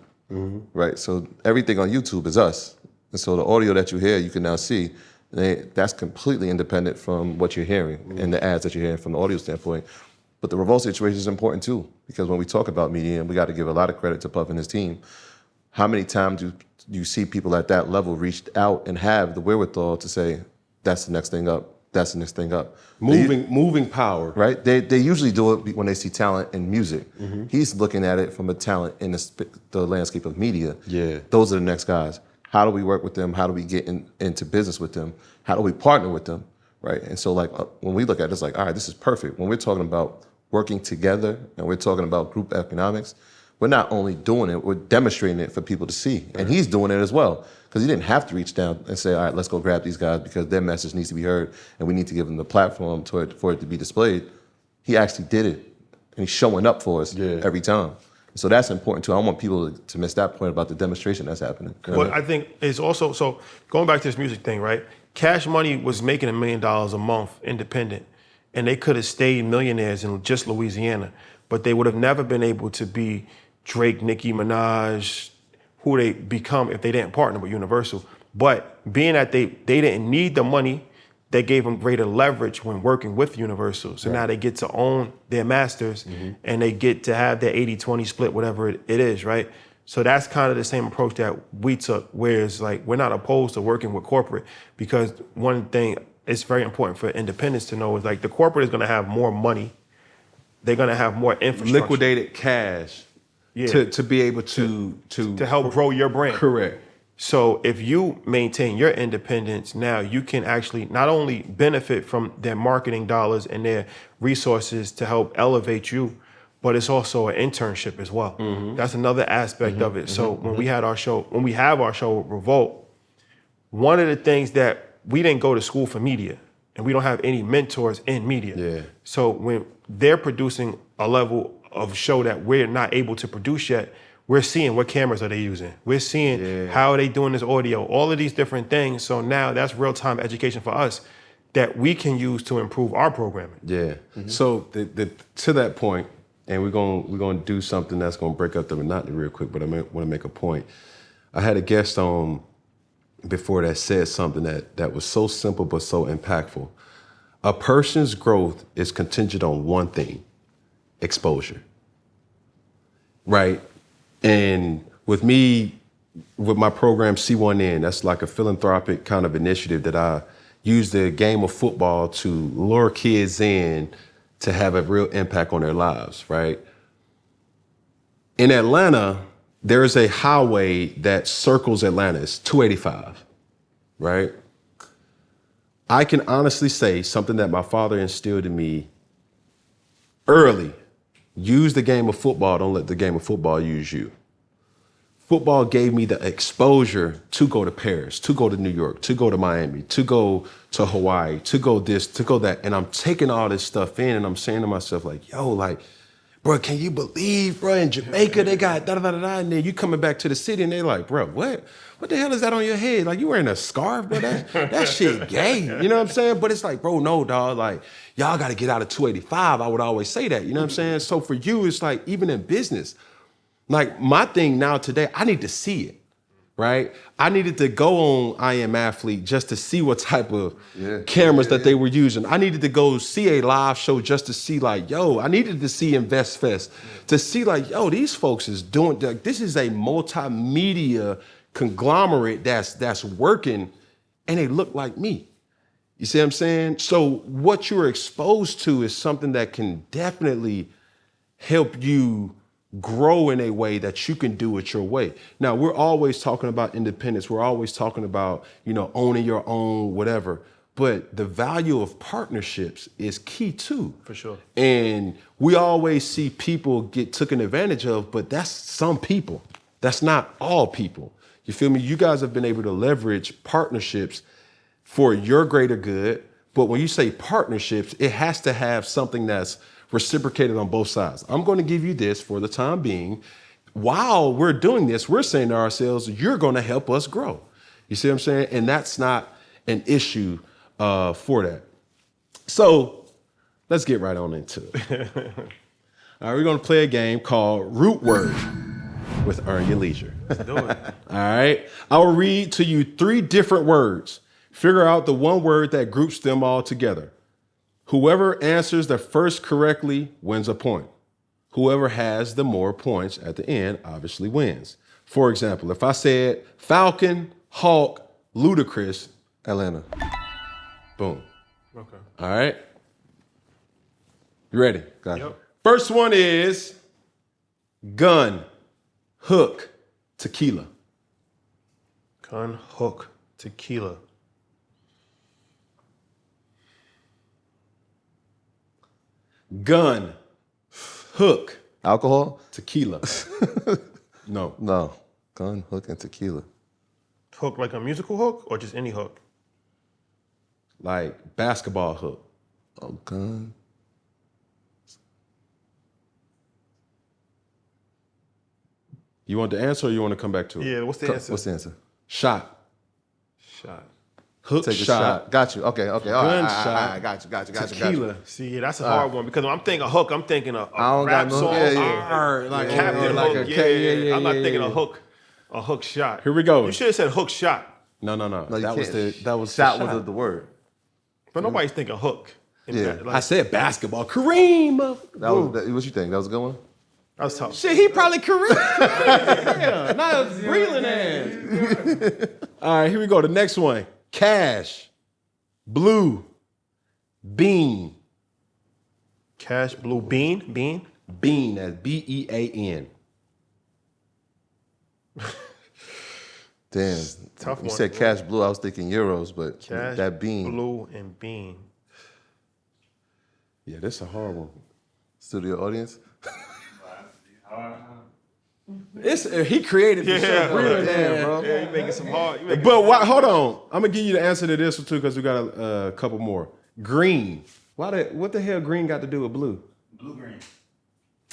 right? So everything on YouTube is us. And so the audio that you hear, you can now see, that's completely independent from what you're hearing and the ads that you're hearing from the audio standpoint. But the REVOLT situation is important too, because when we talk about media, and we got to give a lot of credit to Puff and his team, how many times do you see people at that level reach out and have the wherewithal to say, that's the next thing up, that's the next thing up. Moving power. Right? They usually do it when they see talent in music. He's looking at it from a talent in the landscape of media. Yeah. Those are the next guys. How do we work with them? How do we get into business with them? How do we partner with them? Right? And so like when we look at it, it's like, all right, this is perfect. When we're talking about working together and we're talking about group economics, we're not only doing it, we're demonstrating it for people to see. And he's doing it as well. Because he didn't have to reach down and say, all right, let's go grab these guys because their message needs to be heard and we need to give them the platform for it to be displayed. He actually did it. And he's showing up for us every time. So that's important too. I don't want people to miss that point about the demonstration that's happening. But I think it's also, so going back to this music thing, right? Cash Money was making $1 million a month independent, and they could have stayed millionaires in just Louisiana, but they would have never been able to be Drake, Nicki Minaj, who they become if they didn't partner with Universal. But being that they didn't need the money, they gave them greater leverage when working with Universal. So now they get to own their masters and they get to have their 80-20 split, whatever it is, right? So that's kind of the same approach that we took, whereas like we're not opposed to working with corporate, because one thing it's very important for independents to know is like the corporate is gonna have more money. They're gonna have more infrastructure. Liquidated cash to be able to help grow your brand. Correct. So if you maintain your independence, now you can actually not only benefit from their marketing dollars and their resources to help elevate you, but it's also an internship as well. That's another aspect of it. So when we have our show Revolt, one of the things that we didn't go to school for media, and we don't have any mentors in media. Yeah. So when they're producing a level of show that we're not able to produce yet, we're seeing what cameras are they using. We're seeing how are they doing this audio, all of these different things. So now that's real-time education for us that we can use to improve our programming. Yeah. So to that point, and we're gonna do something that's gonna break up the monotony real quick, but I want to make a point. I had a guest on before that said something that was so simple but so impactful. A person's growth is contingent on one thing: exposure. Right? And with me, with my program C1N, that's like a philanthropic kind of initiative that I use the game of football to lure kids in to have a real impact on their lives, right? In Atlanta, there is a highway that circles Atlanta. It's 285, right? I can honestly say something that my father instilled in me early: use the game of football, don't let the game of football use you. Football gave me the exposure to go to Paris, to go to New York, to go to Miami, to go to Hawaii, to go this, to go that. And I'm taking all this stuff in and I'm saying to myself, like, yo, like, bro, can you believe, bro, in Jamaica they got da-da-da-da-da, and then you coming back to the city and they're like, bro, what the hell is that on your head? Like, you wearing a scarf, bro? That shit gay, you know what I'm saying? But it's like, bro, no, dog, like, y'all got to get out of 285. I would always say that, you know what I'm saying? So for you, it's like, even in business, like my thing now today, I need to see it, right? I needed to go on I Am Athlete just to see what type of cameras that they were using. I needed to go see a live show just to see like, yo, I needed to see Invest Fest to see like, yo, these folks is doing, this is a multimedia conglomerate that's working and they look like me. You see what I'm saying? So what you're exposed to is something that can definitely help you grow in a way that you can do it your way. Now, we're always talking about independence. We're always talking about, you know, owning your own, whatever. But the value of partnerships is key too. For sure. And we always see people get taken advantage of, but that's some people. That's not all people. You feel me? You guys have been able to leverage partnerships for your greater good. But when you say partnerships, it has to have something that's reciprocated on both sides. I'm going to give you this for the time being. While we're doing this, we're saying to ourselves, you're going to help us grow. You see what I'm saying? And that's not an issue for that. So let's get right on into it. All right, we're going to play a game called Root Word with Earn Your Leisure. Let's do it. All right. I will read to you 3 different words. Figure out the one word that groups them all together. Whoever answers the first correctly wins a point. Whoever has the more points at the end obviously wins. For example, if I said Falcon, Hawk, Ludacris, Atlanta. boom. Okay. All right. You ready? Got it. Yep. First one is gun, hook, tequila. Gun, hook, tequila. Gun, hook, Alcohol? tequila. No. No. Gun, hook, and tequila. Hook like a musical hook or just any hook? Like basketball hook. Oh, gun. You want the answer or you want to come back to it? Yeah, what's the answer? What's the answer? Shot. Shot. Hook Take a shot. shot. Got you. Okay. All right. All Gunshot. right. Got you. Tequila. See, yeah, that's a hard one because when I'm thinking a hook, I'm thinking a I don't rap got no- song. yeah. Like Yeah, Captain like Hook. a- Yeah. I'm not yeah, thinking yeah. a hook shot. Here we go. You should have said hook shot, No. No, you that was can't. that was shot the was the word. but nobody's thinking hook. In Yeah. that, like, I said basketball. Kareem. What you think? That was a good one? that was tough. Shit, he probably Kareem. Yeah, not Brelan ass. All right, here we go. The next one. Cash. Blue. Bean. Cash, blue, bean. Bean. That's B-E-A-N. Damn. Tough You one. said cash blue. I was thinking euros, but Cash, that bean. blue, and bean. Yeah, this is a hard one. Studio audience. He created the show. bro. Yeah, you making some hard. But why, hold on. I'm gonna give you the answer to this one too, because we got a couple more. Green. What the hell green got to do with blue? Blue green.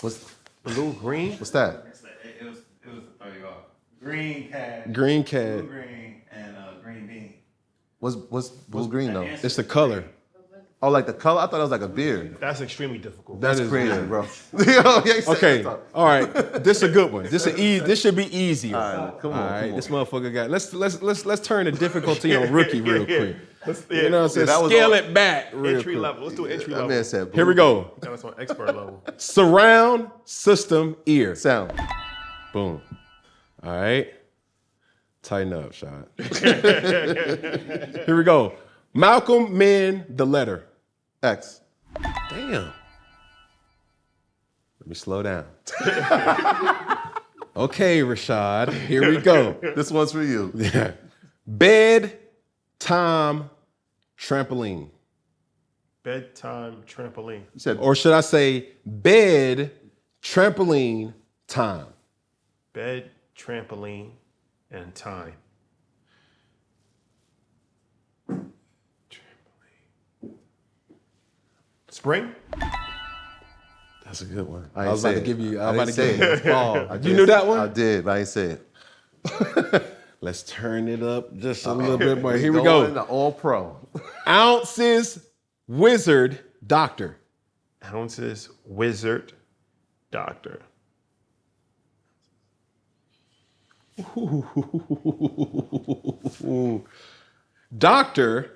What's Blue green? what's that? It was to throw you off. Green cat. Green cat. Blue green and green bean. What's blue green though? It's the color. Oh, like the color? I thought it was like a beard. That's extremely difficult. That is Crazy, good. bro. Yo, yeah, Okay. All right. This is a good one. This should be easier. All right, come on. All right. Come on. This motherfucker got. Let's turn the difficulty on rookie real quick. Yeah. You know what I'm saying? that was Scale all- it back real Entry quick. level. Let's do entry That level. man said blue. Here we go. Got us on expert level. Surround system ear. Sound. Boom. All right. Tighten up, shot. Here we go. Malcolm Men, the letter. X. Damn. Let me slow down. Okay, Rashad. Here we go. This one's for you. Bed, time, trampoline. Bedtime trampoline. You said Or should I say bed, trampoline, time? Bed, trampoline, and time. Spring? That's a good one. I I ain't was about say to it. give you. I I was about to didn't give you say a ball. I You did. knew that one? I did, but I ain't say it. Let's turn it up just a little bit more. Here we Going go. into all pro. Ounces, wizard, doctor. Ounces, wizard, doctor. Doctor,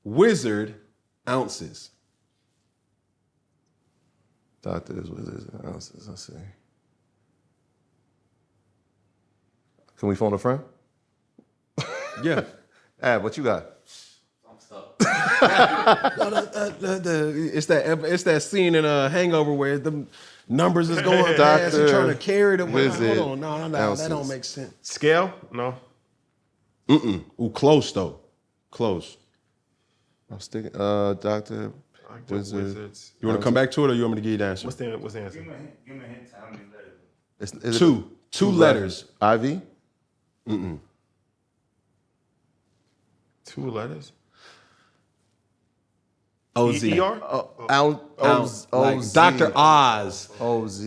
wizard, ounces. Doctors, wizards, ounces. Let's see. Can we phone a friend? Yeah. Ab, what you got? I'm stuck. It's that scene in Hangover where the numbers is going fast. Doctor, You're trying to carry the wizard, Hold on, no, ounces. that don't make sense. Scale? No. Ooh, close though. Close. I'm sticking. Doctor, Doctor, wizard. wizards. You want to come back to it, or you want me to give you the answer? What's the answer? Give me a hint to how many letters. Is it Two letters. Ivy. Two letters? OZ. ER? Ounce. Like Dr. Oz. OZ.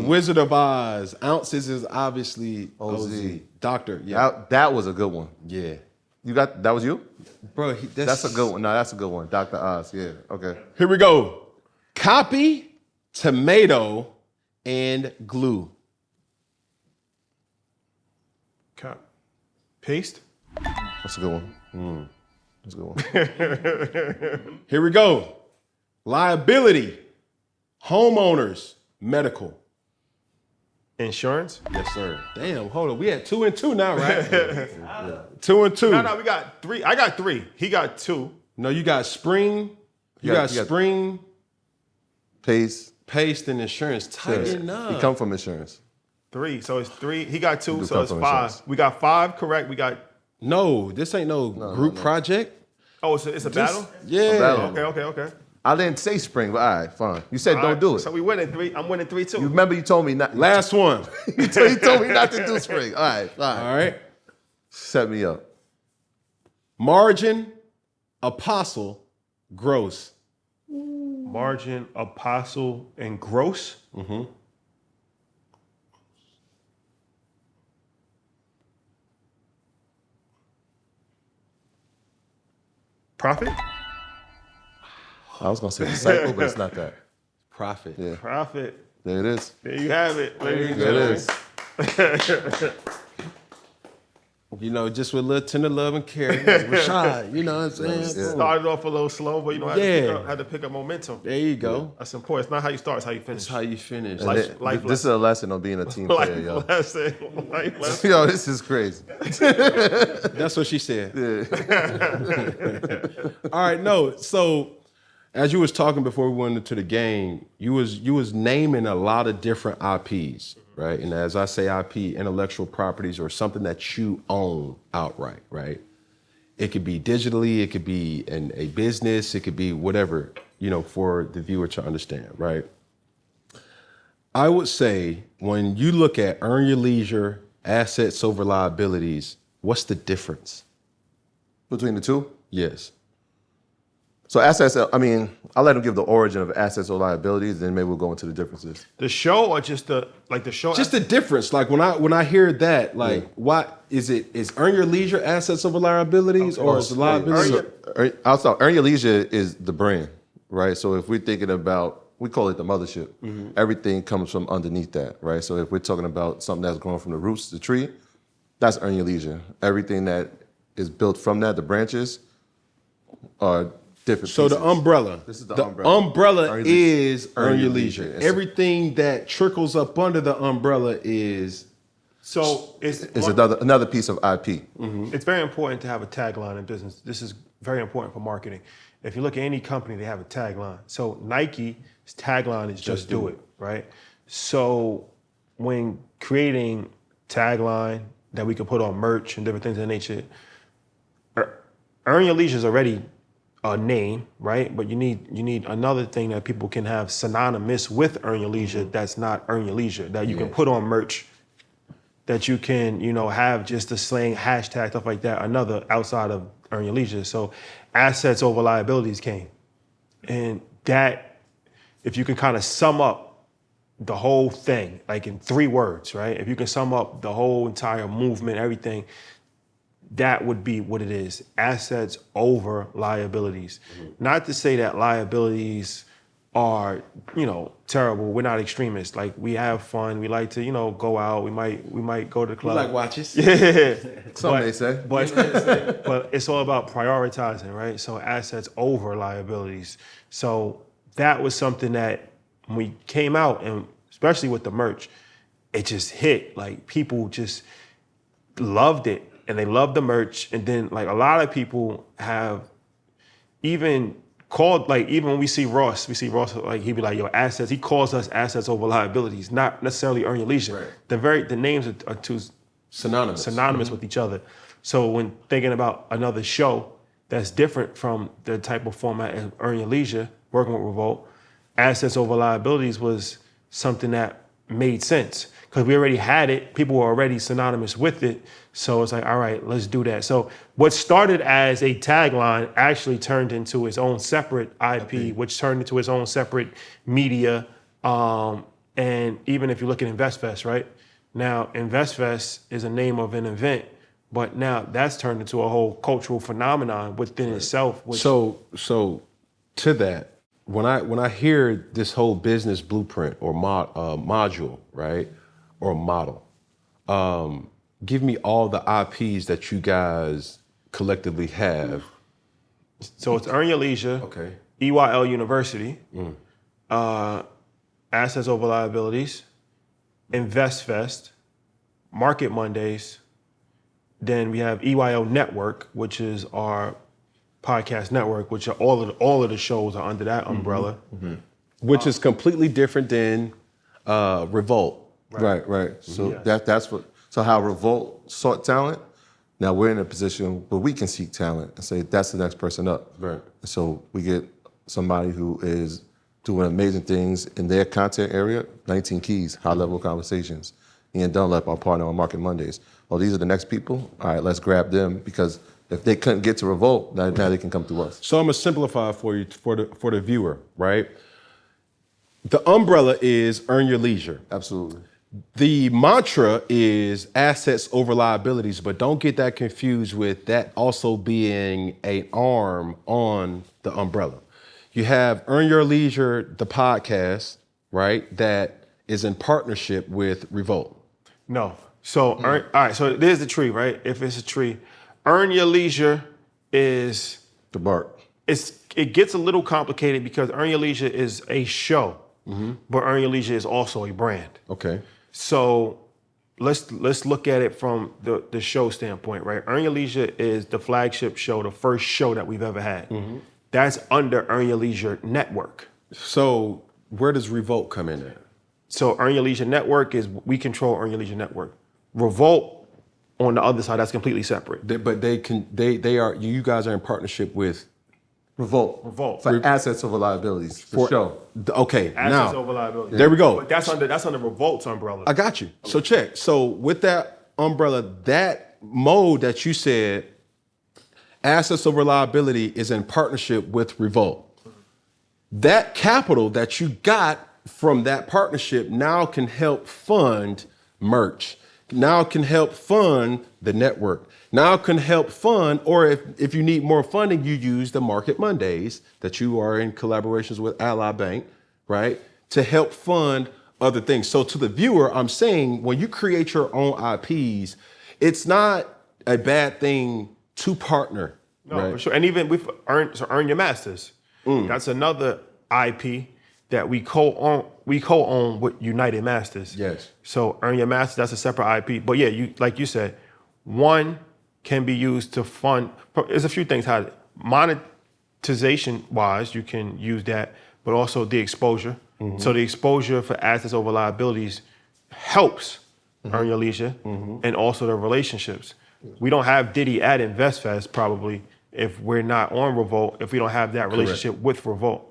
Wizard of Oz. Ounces is obviously OZ. OZ. Doctor. Yeah. That was a good one. Yeah. You got that was you? Bro, That's a good one. No, that's a good one. Dr. Oz. Yeah. Okay. Here we go. Copy, tomato, and glue. Paste? That's a good one. That's a good one. Here we go. Liability, homeowners, medical. Insurance? Yes, sir. Damn, hold on. We had 2 and 2 now, right? 2 and 2. No, we got three. I got three. He got two. No, you got spring. You got spring, Pace. paste, and insurance. Tighten up. He come from insurance. Three. So it's three. He got two, do so come it's from five. insurance. We got five correct. We got, No, this ain't no group project. oh, it's a battle? Yeah. battle. Okay. I didn't say spring, but all right, fine. You said don't do it. So we winning three. I'm winning 3-2. You remember you told me not. Last one. you told me not to do spring. All right, fine. All right. Set me up. Margin, apostle, gross. Margin, apostle, and gross. Profit? I was gonna say disciple, but it's not that. Profit. Yeah, Profit. there it is. There you have it, ladies and There it gentlemen. is. You know, just with a little tender love and care. Rashad, you know what I'm saying? Started off a little slow, but you know, had to pick up momentum. There you go. That's important. It's not how you start, it's how you finish. That's how you finish. Life This is lesson. a lesson on being a team player, yo. Life lesson. Yo, this is crazy. That's what she said. All right, no. So as you was talking before we went into the game, you was naming a lot of different IPs, right? And as I say IP, intellectual properties or something that you own outright, right? It could be digitally, it could be in a business, it could be whatever, you know, for the viewer to understand, right? I would say when you look at earn your leisure, assets over liabilities, what's the difference? Between the two? Yes. So assets, I mean, I'll let him give the origin of assets or liabilities, then maybe we'll go into the differences. The show or just the show? Just the difference. Like when I hear that, like what is it? Is earn your leisure assets over liabilities or is the liability? I'll start. Earn Your Leisure is the brand, right? So if we're thinking about, we call it the mothership. Everything comes from underneath that, right? So if we're talking about something that's grown from the roots, the tree, that's Earn Your Leisure. Everything that is built from that, the branches, are different So pieces. the umbrella. This is the umbrella Earn Your is Earn earn Your your leisure. Leisure. Everything that trickles up under the umbrella is. So it's another piece of IP. It's very important to have a tagline in business. This is very important for marketing. If you look at any company, they have a tagline. So Nike's tagline is just do it, right? So when creating tagline that we can put on merch and different things of that nature, Earn Your Leisure is already a name, right? But you need another thing that people can have synonymous with Earn Your Leisure that's not Earn Your Leisure, that you can put on merch, that you can, have just the slang, hashtag, stuff like that, another outside of Earn Your Leisure. So assets over liabilities came. And that, if you can kind of sum up the whole thing, like in 3 words, right? If you can sum up the whole entire movement, everything, that would be what it is. Assets over liabilities. Not to say that liabilities are, terrible. We're not extremists. Like, we have fun. We like to, go out. We might go to the club. You like watches? Yeah. Some may say. But it's all about prioritizing, right? So assets over liabilities. So that was something that when we came out, and especially with the merch, it just hit. Like, people just loved it. And they love the merch. And then, like, a lot of people have even called, like, even when we see Ross, like, he'd be like, yo, assets. He calls us assets over liabilities, not necessarily Earn Your Leisure. Right. The names are too Synonymous. with each other. So when thinking about another show that's different from the type of format as Earn Your Leisure, working with Revolt, assets over liabilities was something that made sense. Because we already had it, people were already synonymous with it. So it's like, all right, let's do that. So what started as a tagline actually turned into its own separate IP, which turned into its own separate media. And even if you look at InvestFest, right? Now, InvestFest is a name of an event, but now that's turned into a whole cultural phenomenon within itself. Which, So to that, when I hear this whole business blueprint or module, right, or model, give me all the IPs that you guys collectively have. So it's Earn Your Leisure, Okay. EYL University, Assets Over Liabilities, InvestFest, Market Mondays. Then we have EYL Network, which is our podcast network, which are all of the shows are under that umbrella. Which is completely different than Revolt. Right. So that's what. So how Revolt sought talent. Now we're in a position where we can seek talent and say that's the next person up. Right. So we get somebody who is doing amazing things in their content area. 19 Keys, high level conversations. Ian Dunlap, our partner on Market Mondays. Oh, these are the next people. All right, let's grab them because if they couldn't get to Revolt, now they can come to us. So I'm gonna simplify for you for the viewer, right? The umbrella is Earn Your Leisure. Absolutely. The mantra is assets over liabilities, but don't get that confused with that also being an arm on the umbrella. You have Earn Your Leisure, the podcast, right, that is in partnership with Revolt. No. So, all right, so there's the tree, right? If it's a tree. Earn Your Leisure is... The bark. It gets a little complicated because Earn Your Leisure is a show, but Earn Your Leisure is also a brand. Okay. So let's look at it from the show standpoint, right? Earn Your Leisure is the flagship show, the first show that we've ever had. That's under Earn Your Leisure Network. So where does Revolt come in at? So Earn Your Leisure Network is, we control Earn Your Leisure Network. Revolt, on the other side, that's completely separate. You guys are in partnership with Revolt. Revolt. For assets over liabilities. For sure. Okay, Assets now, over liability. there we go. But that's under Revolt's umbrella. I got you. So check. So with that umbrella, that mode that you said, assets over liability is in partnership with Revolt. That capital that you got from that partnership now can help fund merch. Now can help fund the network. Now can help fund, or if you need more funding, you use the Market Mondays that you are in collaborations with Ally Bank, right? To help fund other things. So to the viewer, I'm saying when you create your own IPs, it's not a bad thing to partner. No, right? for sure. And even with Earn Your Masters, that's another IP that we co-own with United Masters. Yes. So Earn Your Masters, that's a separate IP. But yeah, you like you said, one can be used to fund. There's a few things how monetization wise you can use that, but also the exposure. So the exposure for assets over liabilities helps Earn Your Leisure and also the relationships. We don't have Diddy at InvestFest probably if we're not on Revolt, if we don't have that relationship with Revolt.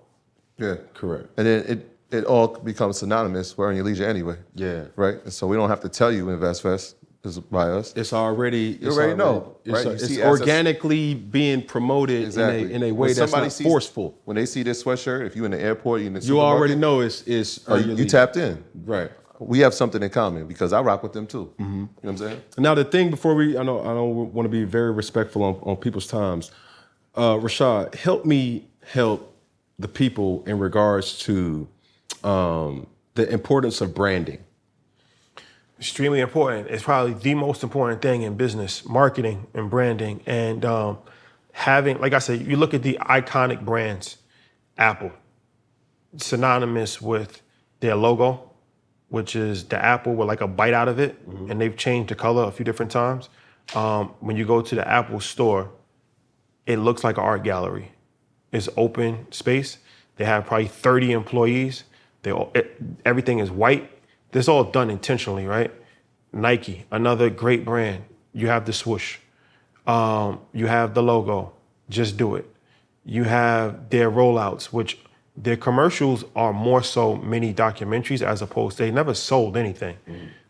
Yeah. Correct. And then it all becomes synonymous with Earn Your Leisure anyway. Yeah. Right? And so we don't have to tell you InvestFest is by us. It's already You already know, right? You It's see organically being promoted in a way When that's somebody not sees- forceful. When they see this sweatshirt, if you're in the airport, you're in the You already supermarket, know it's Earn Your you Leisure. tapped in. Right. We have something in common because I rock with them too. You know what I'm saying? Now the thing before I don't want to be very respectful on people's times. Rashad, help me help the people in regards to the importance of branding. Extremely important. It's probably the most important thing in business, marketing and branding. And having, like I said, you look at the iconic brands, Apple, synonymous with their logo, which is the apple with like a bite out of it. And they've changed the color a few different times. When you go to the Apple store, it looks like an art gallery. It's open space. They have probably 30 employees. Everything is white. This is all done intentionally, right? Nike, another great brand. You have the swoosh. You have the logo. Just do it. You have their rollouts, which their commercials are more so mini documentaries as opposed to, they never sold anything.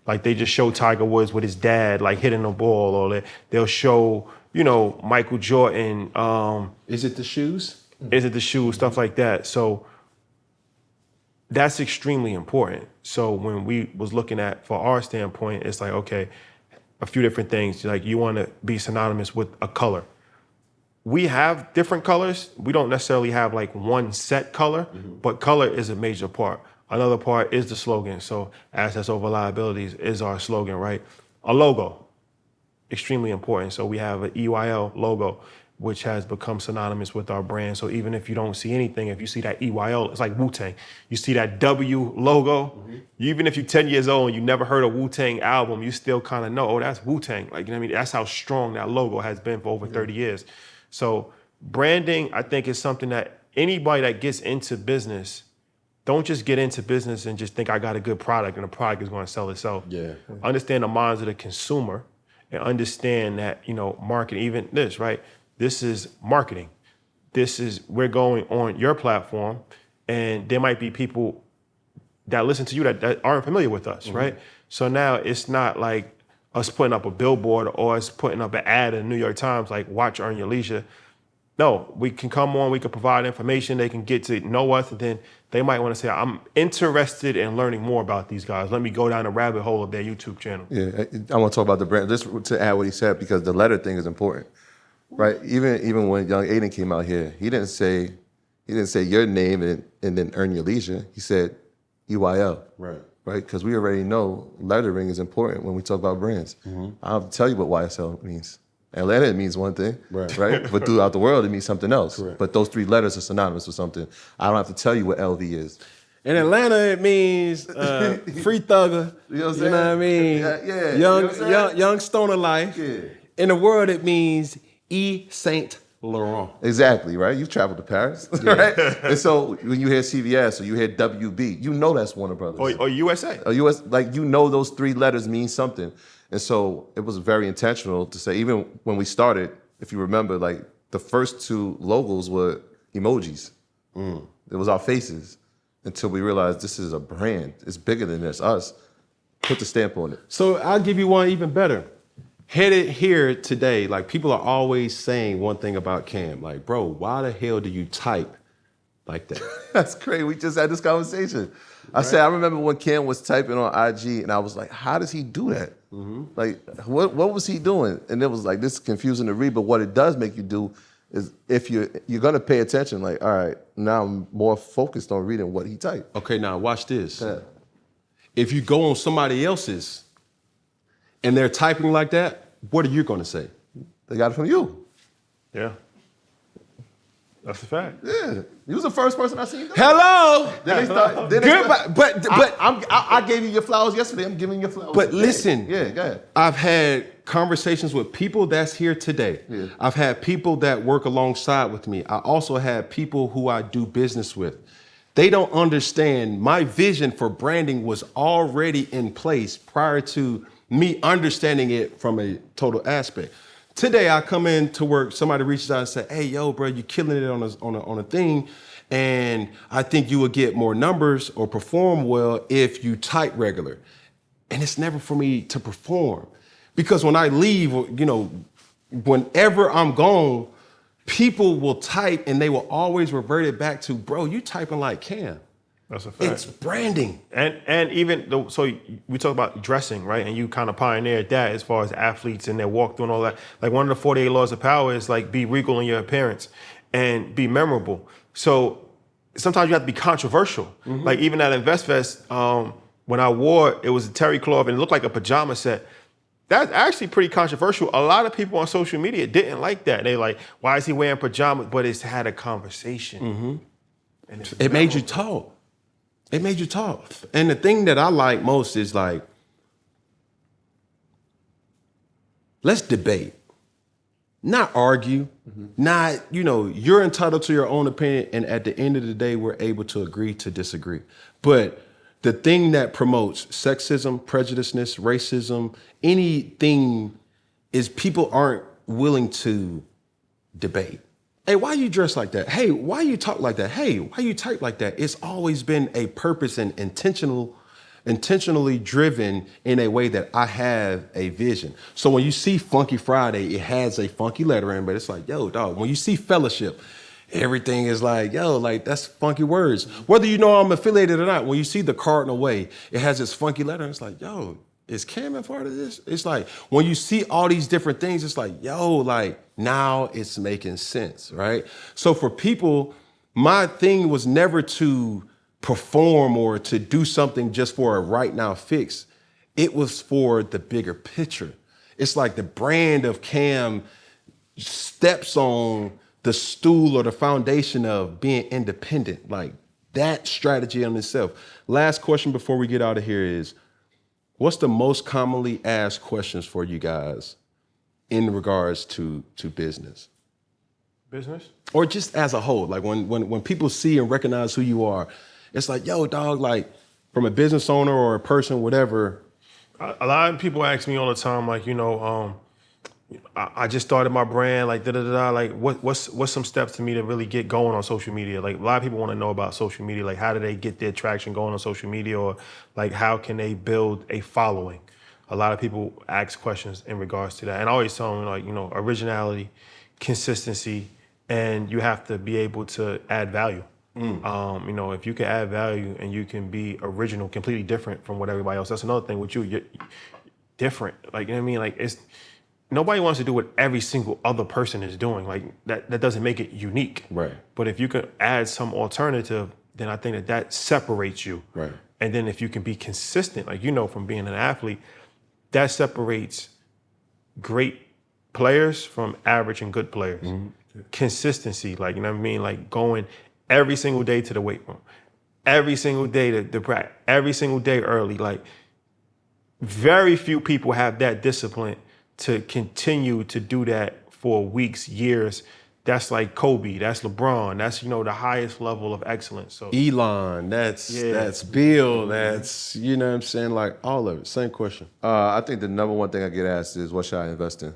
Like they just show Tiger Woods with his dad, like hitting the ball, or they'll show, Michael Jordan. Is it the shoes? Is it the shoes, stuff like that. So that's extremely important. So when we was looking at, for our standpoint, it's like, okay, a few different things. Like you want to be synonymous with a color. We have different colors. We don't necessarily have like one set color, but color is a major part. Another part is the slogan. So assets over liabilities is our slogan, right? A logo, extremely important. So we have an EYL logo, which has become synonymous with our brand. So even if you don't see anything, if you see that EYL, it's like Wu-Tang. You see that W logo, even if you're 10 years old and you never heard a Wu-Tang album, you still kind of know, oh, that's Wu-Tang. Like, you know what I mean? That's how strong that logo has been for over 30 years. So branding, I think, is something that anybody that gets into business, don't just get into business and just think I got a good product and the product is going to sell itself. Yeah. Understand the minds of the consumer and understand that, marketing, even this, right? This is marketing. We're going on your platform, and there might be people that listen to you that aren't familiar with us, right? So now it's not like us putting up a billboard or us putting up an ad in the New York Times, like watch Earn Your Leisure. No, we can come on, we can provide information, they can get to know us, and then they might want to say, I'm interested in learning more about these guys. Let me go down the rabbit hole of their YouTube channel. Yeah, I want to talk about the brand. Just to add what he said, because the letter thing is important. Right, even when young Aiden came out here, he didn't say your name and then Earn Your Leisure. He said EYL. Right. Right, because we already know lettering is important when we talk about brands. I don't have to tell you what YSL means. Atlanta, it means one thing, right? But throughout the world, it means something else. Correct. But those three letters are synonymous with something. I don't have to tell you what LV is. In Atlanta, it means free thugger. You know what I'm You know what I mean? Yeah. You Young, know what I'm saying? young stoner life. Yeah. In the world, it means E. Saint Laurent. Exactly, right? You've traveled to Paris, right? And so when you hear CVS or you hear WB, you know that's Warner Brothers. Or USA. Or US, like those three letters mean something. And so it was very intentional to say, even when we started, if you remember, like the first two logos were emojis. It was our faces until we realized this is a brand. It's bigger than this. Us. Put the stamp on it. So I'll give you one even better. Headed here today, like people are always saying one thing about Cam, like, bro, why the hell do you type like that? That's crazy. We just had this conversation. I said, I remember when Cam was typing on IG and I was like, how does he do that? Like, what was he doing? And it was like, this is confusing to read, but what it does make you do is if you're gonna pay attention, like, all right, now I'm more focused on reading what he typed. Okay, now watch this. Yeah. If you go on somebody else's and they're typing like that, what are you gonna say? They got it from you. Yeah. That's a fact. Yeah. You was the first person I seen do it. Hello. Then they start, then they Goodbye. start- But I gave you your flowers yesterday. I'm giving you flowers. But today. listen. Yeah, go ahead. I've had conversations with people that's here today. Yeah. I've had people that work alongside with me. I also have people who I do business with. They don't understand my vision for branding was already in place prior to me understanding it from a total aspect. Today I come in to work, somebody reaches out and say, hey, yo, bro, you're killing it on a thing. And I think you would get more numbers or perform well if you type regular. And it's never for me to perform. Because when I leave, you know, whenever I'm gone, people will type and they will always revert it back to, bro, you typing like Cam. That's a fact. It's branding. And even so we talk about dressing, right? And you kind of pioneered that as far as athletes and their walkthrough and all that. Like one of the 48 laws of power is like be regal in your appearance and be memorable. So sometimes you have to be controversial. Like even at InvestFest, when I wore it was a terry cloth and it looked like a pajama set. That's actually pretty controversial. A lot of people on social media didn't like that. They like, why is he wearing pajamas? But it's had a conversation. And It made you talk. It made you talk. And the thing that I like most is like, let's debate, not argue, not, you know, you're entitled to your own opinion. And at the end of the day, we're able to agree to disagree. But the thing that promotes sexism, prejudiceness, racism, anything is people aren't willing to debate. Hey, why you dress like that? Hey, why you talk like that? Hey, why you type like that? It's always been a purpose and intentionally driven in a way that I have a vision. So when you see Funky Friday, it has a funky lettering, but it's like, yo, dog, when you see Fellowship, everything is like, yo, like that's funky words. Whether you know I'm affiliated or not, when you see the Cardinal Way, it has this funky lettering. It's like, yo, is Cam a part of this? It's like, when you see all these different things, it's like, yo, like now it's making sense, right? So for people, my thing was never to perform or to do something just for a right now fix. It was for the bigger picture. It's like the brand of Cam steps on the stool or the foundation of being independent, like that strategy on itself. Last question before we get out of here is, what's the most commonly asked questions for you guys in regards to business? business? Or just as a whole, like when people see and recognize who you are, it's like, yo, dog, like from a business owner or a person, whatever. A lot of people ask me all the time, like, you know, I just started my brand, like like what's some steps to me to really get going on social media? Like a lot of people want to know about social media, like how do they get their traction going on social media, or like how can they build a following? A lot of people ask questions in regards to that, and I always tell them, like, you know, originality, consistency, and you have to be able to add value. You know, if you can add value and you can be original, completely different from what everybody else. That's another thing with you. You're different. Like, you know what I mean? Like, it's nobody wants to do what every single other person is doing. Like that doesn't make it unique. Right. But if you can add some alternative, then I think that separates you. Right. And then if you can be consistent, like, you know, from being an athlete, that separates great players from average and good players. Consistency, like, you know what I mean? Like going every single day to the weight room, every single day to practice, every single day early. Like, very few people have that discipline to continue to do that for weeks, years. That's like Kobe, that's LeBron, that's, you know, the highest level of excellence. So Elon, that's Bill, that's, you know what I'm saying? Like all of it. Same question. I think the number one thing I get asked is, what should I invest in?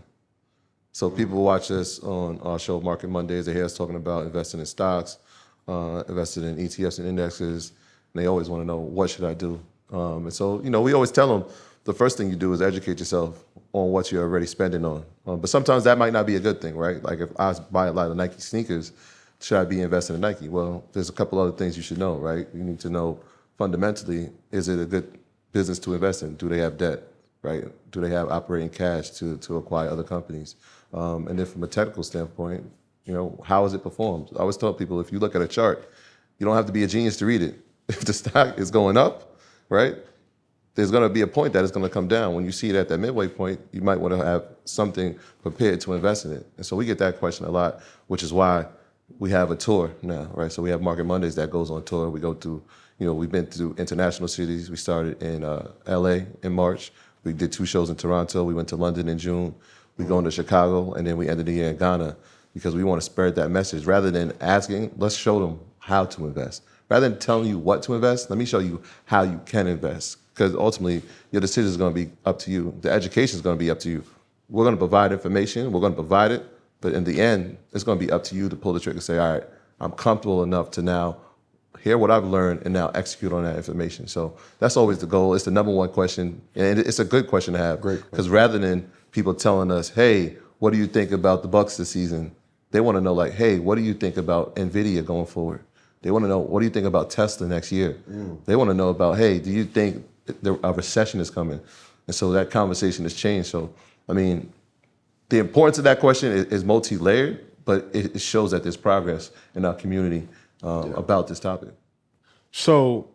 So people watch us on our show, Market Mondays. They hear us talking about investing in stocks, investing in ETFs and indexes. And they always want to know, what should I do? And so, we always tell them the first thing you do is educate yourself on what you're already spending on. But sometimes that might not be a good thing, right? Like if I buy a lot of Nike sneakers, should I be investing in Nike? Well, there's a couple other things you should know, right? You need to know fundamentally, is it a good business to invest in? Do they have debt, right? Do they have operating cash to acquire other companies? And then from a technical standpoint, how is it performed? I always tell people, if you look at a chart, you don't have to be a genius to read it. If the stock is going up, right, there's going to be a point that it's going to come down. When you see it at that midway point, you might want to have something prepared to invest in it. And so we get that question a lot, which is why we have a tour now, right? So we have Market Mondays that goes on tour. We go through, we've been to international cities. We started in LA in March. We did 2 shows in Toronto. We went to London in June. We go into Chicago, and then we ended the year in Ghana because we want to spread that message. Rather than asking, let's show them how to invest. Rather than telling you what to invest, let me show you how you can invest. Because ultimately, your decision is going to be up to you. The education is going to be up to you. We're going to provide information. We're going to provide it. But in the end, it's going to be up to you to pull the trigger and say, all right, I'm comfortable enough to now hear what I've learned and now execute on that information. So that's always the goal. It's the number one question. And it's a good question to have. Great. Because rather than people telling us, hey, what do you think about the Bucks this season? They want to know, like, hey, what do you think about NVIDIA going forward? They want to know, what do you think about Tesla next year? They want to know about, hey, do you think a recession is coming? And so that conversation has changed. So, I mean, the importance of that question is multi-layered, but it shows that there's progress in our community about this topic. So,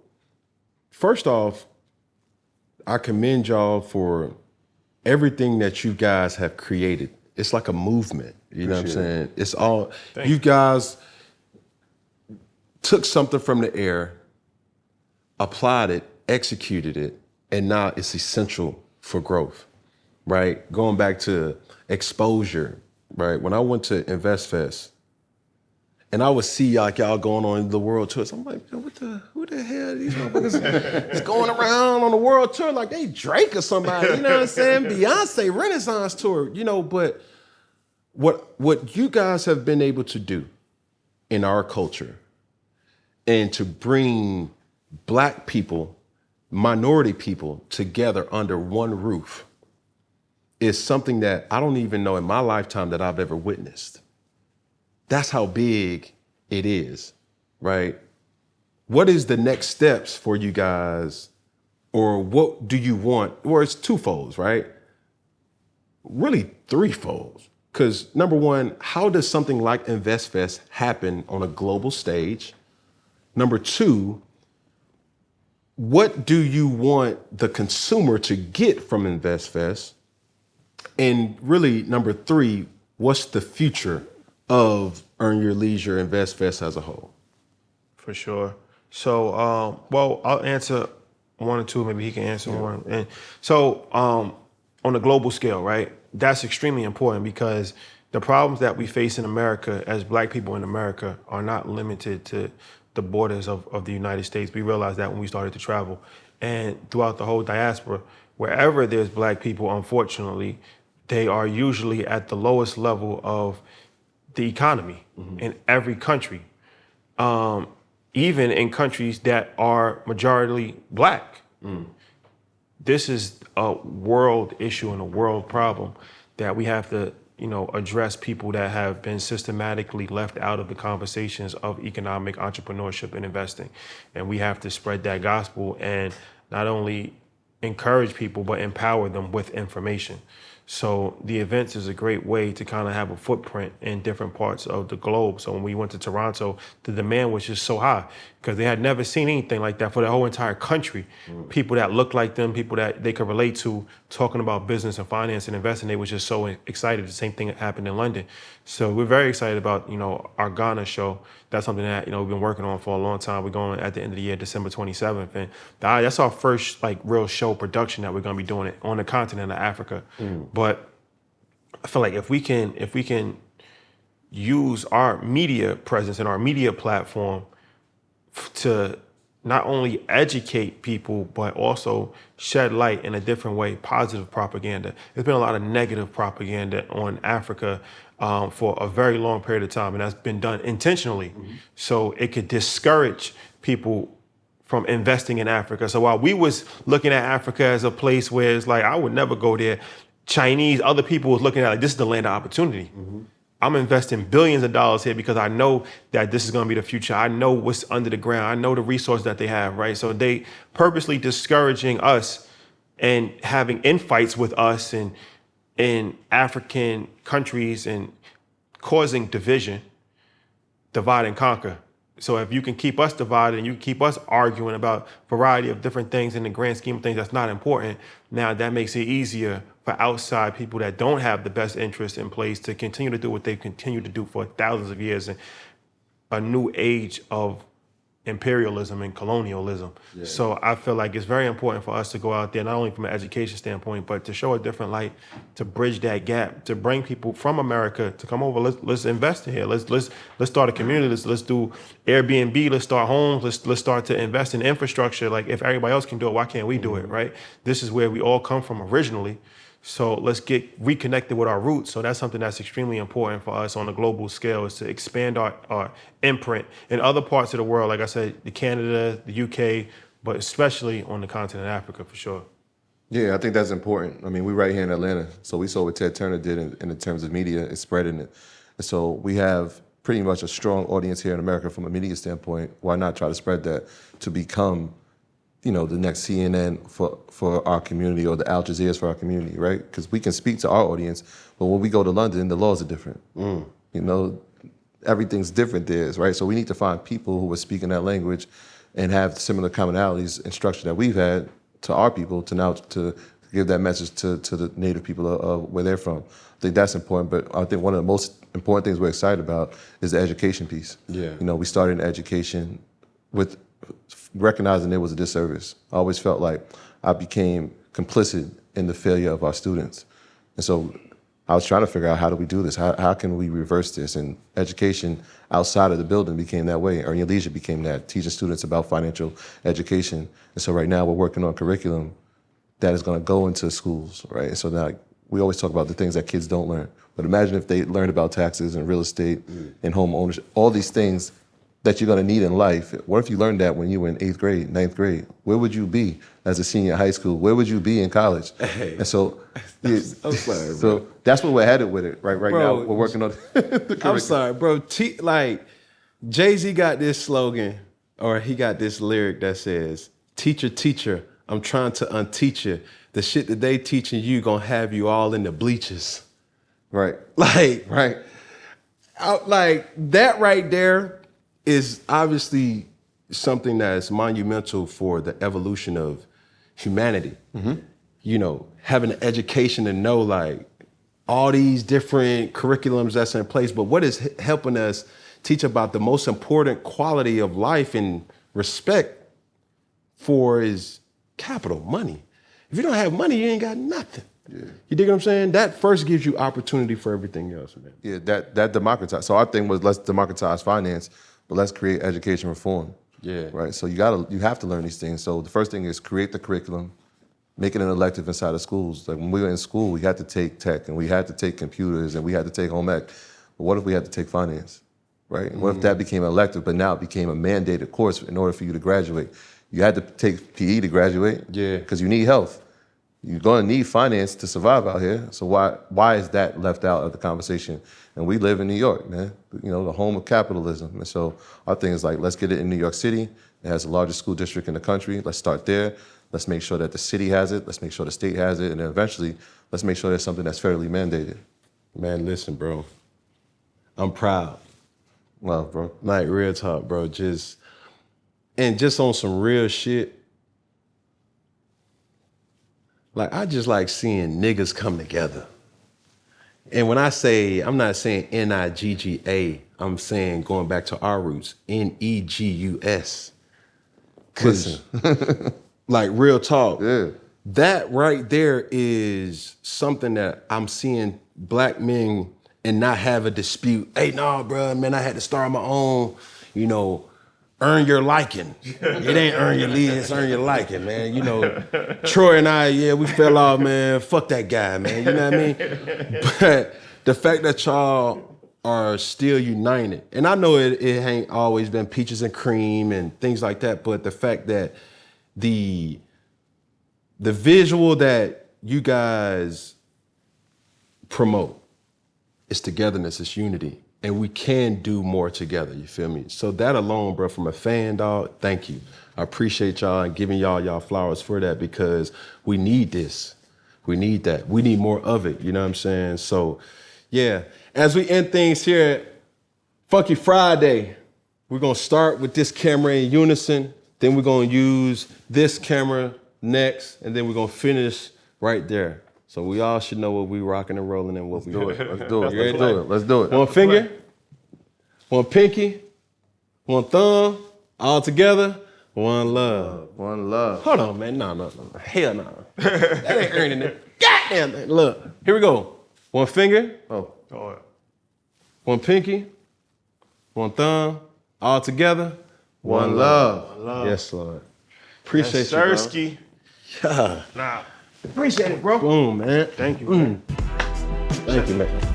first off, I commend y'all for everything that you guys have created. It's like a movement, you know what I'm saying? It's all, you guys took something from the air, applied it, executed it, and now it's essential for growth, right? Going back to exposure, right? When I went to InvestFest, and I would see like y'all going on the world tours, I'm like, who the hell are these motherfuckers is going around on the world tour like they Drake or somebody, you know what I'm saying? Beyonce Renaissance tour, but what you guys have been able to do in our culture and to bring Black people, minority people together under one roof is something that I don't even know in my lifetime that I've ever witnessed. That's how big it is, right? What is the next steps for you guys, or what do you want? Or it's twofolds, right? Really threefolds. Because number one, how does something like InvestFest happen on a global stage? Number two, what do you want the consumer to get from InvestFest? And really, number three, what's the future of Earn Your Leisure InvestFest as a whole? For sure. So, well, I'll answer one or two. Maybe he can answer one. And so, on a global scale, right? That's extremely important because the problems that we face in America as Black people in America are not limited to the borders of the United States. We realized that when we started to travel. And throughout the whole diaspora, wherever there's Black people, unfortunately, they are usually at the lowest level of the economy in every country, even in countries that are majority Black. This is a world issue and a world problem that we have to, address people that have been systematically left out of the conversations of economic entrepreneurship and investing. And we have to spread that gospel and not only encourage people, but empower them with information. So the events is a great way to kind of have a footprint in different parts of the globe. So when we went to Toronto, the demand was just so high because they had never seen anything like that for the whole entire country. People that looked like them, people that they could relate to, talking about business and finance and investing, they were just so excited. The same thing happened in London. So we're very excited about, our Ghana show. That's something that, we've been working on for a long time. We're going at the end of the year, December 27th. And that's our first real show production that we're going to be doing it on the continent of Africa. But I feel like if we can use our media presence and our media platform to not only educate people, but also shed light in a different way, positive propaganda. There's been a lot of negative propaganda on Africa for a very long period of time, and that's been done intentionally. So it could discourage people from investing in Africa. So while we was looking at Africa as a place where it's like, I would never go there, Chinese, other people was looking at like, this is the land of opportunity. I'm investing billions of dollars here because I know that this is going to be the future. I know what's under the ground. I know the resources that they have, right? So they purposely discouraging us and having infights with us and in African countries and causing division, divide and conquer. So if you can keep us divided and you keep us arguing about a variety of different things in the grand scheme of things that's not important, now that makes it easier for outside people that don't have the best interest in place to continue to do what they've continued to do for thousands of years in a new age of imperialism and colonialism. Yeah. So I feel like it's very important for us to go out there, not only from an education standpoint, but to show a different light, to bridge that gap, to bring people from America to come over. Let's invest in here. Let's start a community. Let's do Airbnb. Let's start homes. Let's start to invest in infrastructure. Like if everybody else can do it, why can't we do it, right? This is where we all come from originally. So let's get reconnected with our roots. So that's something that's extremely important for us on a global scale, is to expand our imprint in other parts of the world. Like I said, the Canada, the UK, but especially on the continent of Africa for sure. Yeah, I think that's important. I mean, we're right here in Atlanta. So we saw what Ted Turner did in terms of media, it's spreading it. And so we have pretty much a strong audience here in America from a media standpoint. Why not try to spread that to become, you know, the next CNN for our community, or the Al Jazeera's for our community, right? Because we can speak to our audience, but when we go to London, the laws are different. You know, everything's different there, right? So we need to find people who are speaking that language and have similar commonalities and structure that we've had to our people to now to give that message to the native people of where they're from. I think that's important, but I think one of the most important things we're excited about is the education piece. Yeah. You know, we started in education with recognizing it was a disservice. I always felt like I became complicit in the failure of our students. And so I was trying to figure out, how do we do this? How can we reverse this? And education outside of the building became that way. Earn Your Leisure became that, teaching students about financial education. And so right now we're working on curriculum that is going to go into schools, right? So now we always talk about the things that kids don't learn. But imagine if they learned about taxes and real estate and home ownership, all these things that you're going to need in life. What if you learned that when you were in 8th grade, 9th grade? Where would you be as a senior in high school? Where would you be in college? Hey, and so, I'm sorry, so bro. That's where we're headed with it, right? Right bro, now, we're working on the curriculum. I'm sorry, bro. Like, Jay-Z got this slogan, or he got this lyric that says, "Teacher, teacher, I'm trying to unteach you. The shit that they teaching you gonna have you all in the bleachers." Right. Like, right. Like, that right there is obviously something that's monumental for the evolution of humanity. You know, having an education to know like all these different curriculums that's in place, but what is helping us teach about the most important quality of life and respect for is capital, money. If you don't have money, you ain't got nothing. Yeah. You dig what I'm saying? That first gives you opportunity for everything else, man. Yeah, that democratize. So our thing was, let's democratize finance, but let's create education reform. Yeah. Right. So you have to learn these things. So the first thing is create the curriculum, make it an elective inside of schools. Like when we were in school, we had to take tech and we had to take computers and we had to take home ec. But what if we had to take finance? Right? What if that became elective, but now it became a mandated course in order for you to graduate? You had to take PE to graduate. Yeah. Because you need health. You're going to need finance to survive out here. So why is that left out of the conversation? And we live in New York, man. You know, the home of capitalism. And so our thing is like, let's get it in New York City. It has the largest school district in the country. Let's start there. Let's make sure that the city has it. Let's make sure the state has it. And then eventually, let's make sure there's something that's federally mandated. Man, listen, bro. I'm proud. Well, bro. Like, real talk, bro. Just on some real shit. Like, I just like seeing niggas come together. And when I say, I'm not saying N-I-G-G-A, I'm saying going back to our roots, N-E-G-U-S. Because, like, real talk, that right there is something that I'm seeing black men and not have a dispute. Hey, nah, bro, man, I had to start my own, you know, earn your liking. It ain't earn your lead, it's earn your liking, man. You know, Troy and I, yeah, we fell off, man. Fuck that guy, man. You know what I mean? But the fact that y'all are still united, and I know it ain't always been peaches and cream and things like that, but the fact that the visual that you guys promote is togetherness, it's unity. And we can do more together, you feel me? So that alone, bro, from a fan, dog, thank you. I appreciate y'all and giving y'all flowers for that because we need this. We need that. We need more of it, you know what I'm saying? So, yeah, as we end things here, Funky Friday, we're gonna start with this camera in unison, then we're gonna use this camera next, and then we're gonna finish right there. So we all should know what we rocking and rolling and what we Do it. Let's do it. You ready? Let's do it. One finger, one pinky, one thumb, all together, one love. One love. Hold on, man. No. Hell no. That ain't earning it. Goddamn it. Look, here we go. One finger, Oh. one pinky, one thumb, all together, One love. Yes, Lord. Appreciate you, Sersky. bro. Nah. Appreciate it, bro. Boom, man. Thank you. Thank you, man.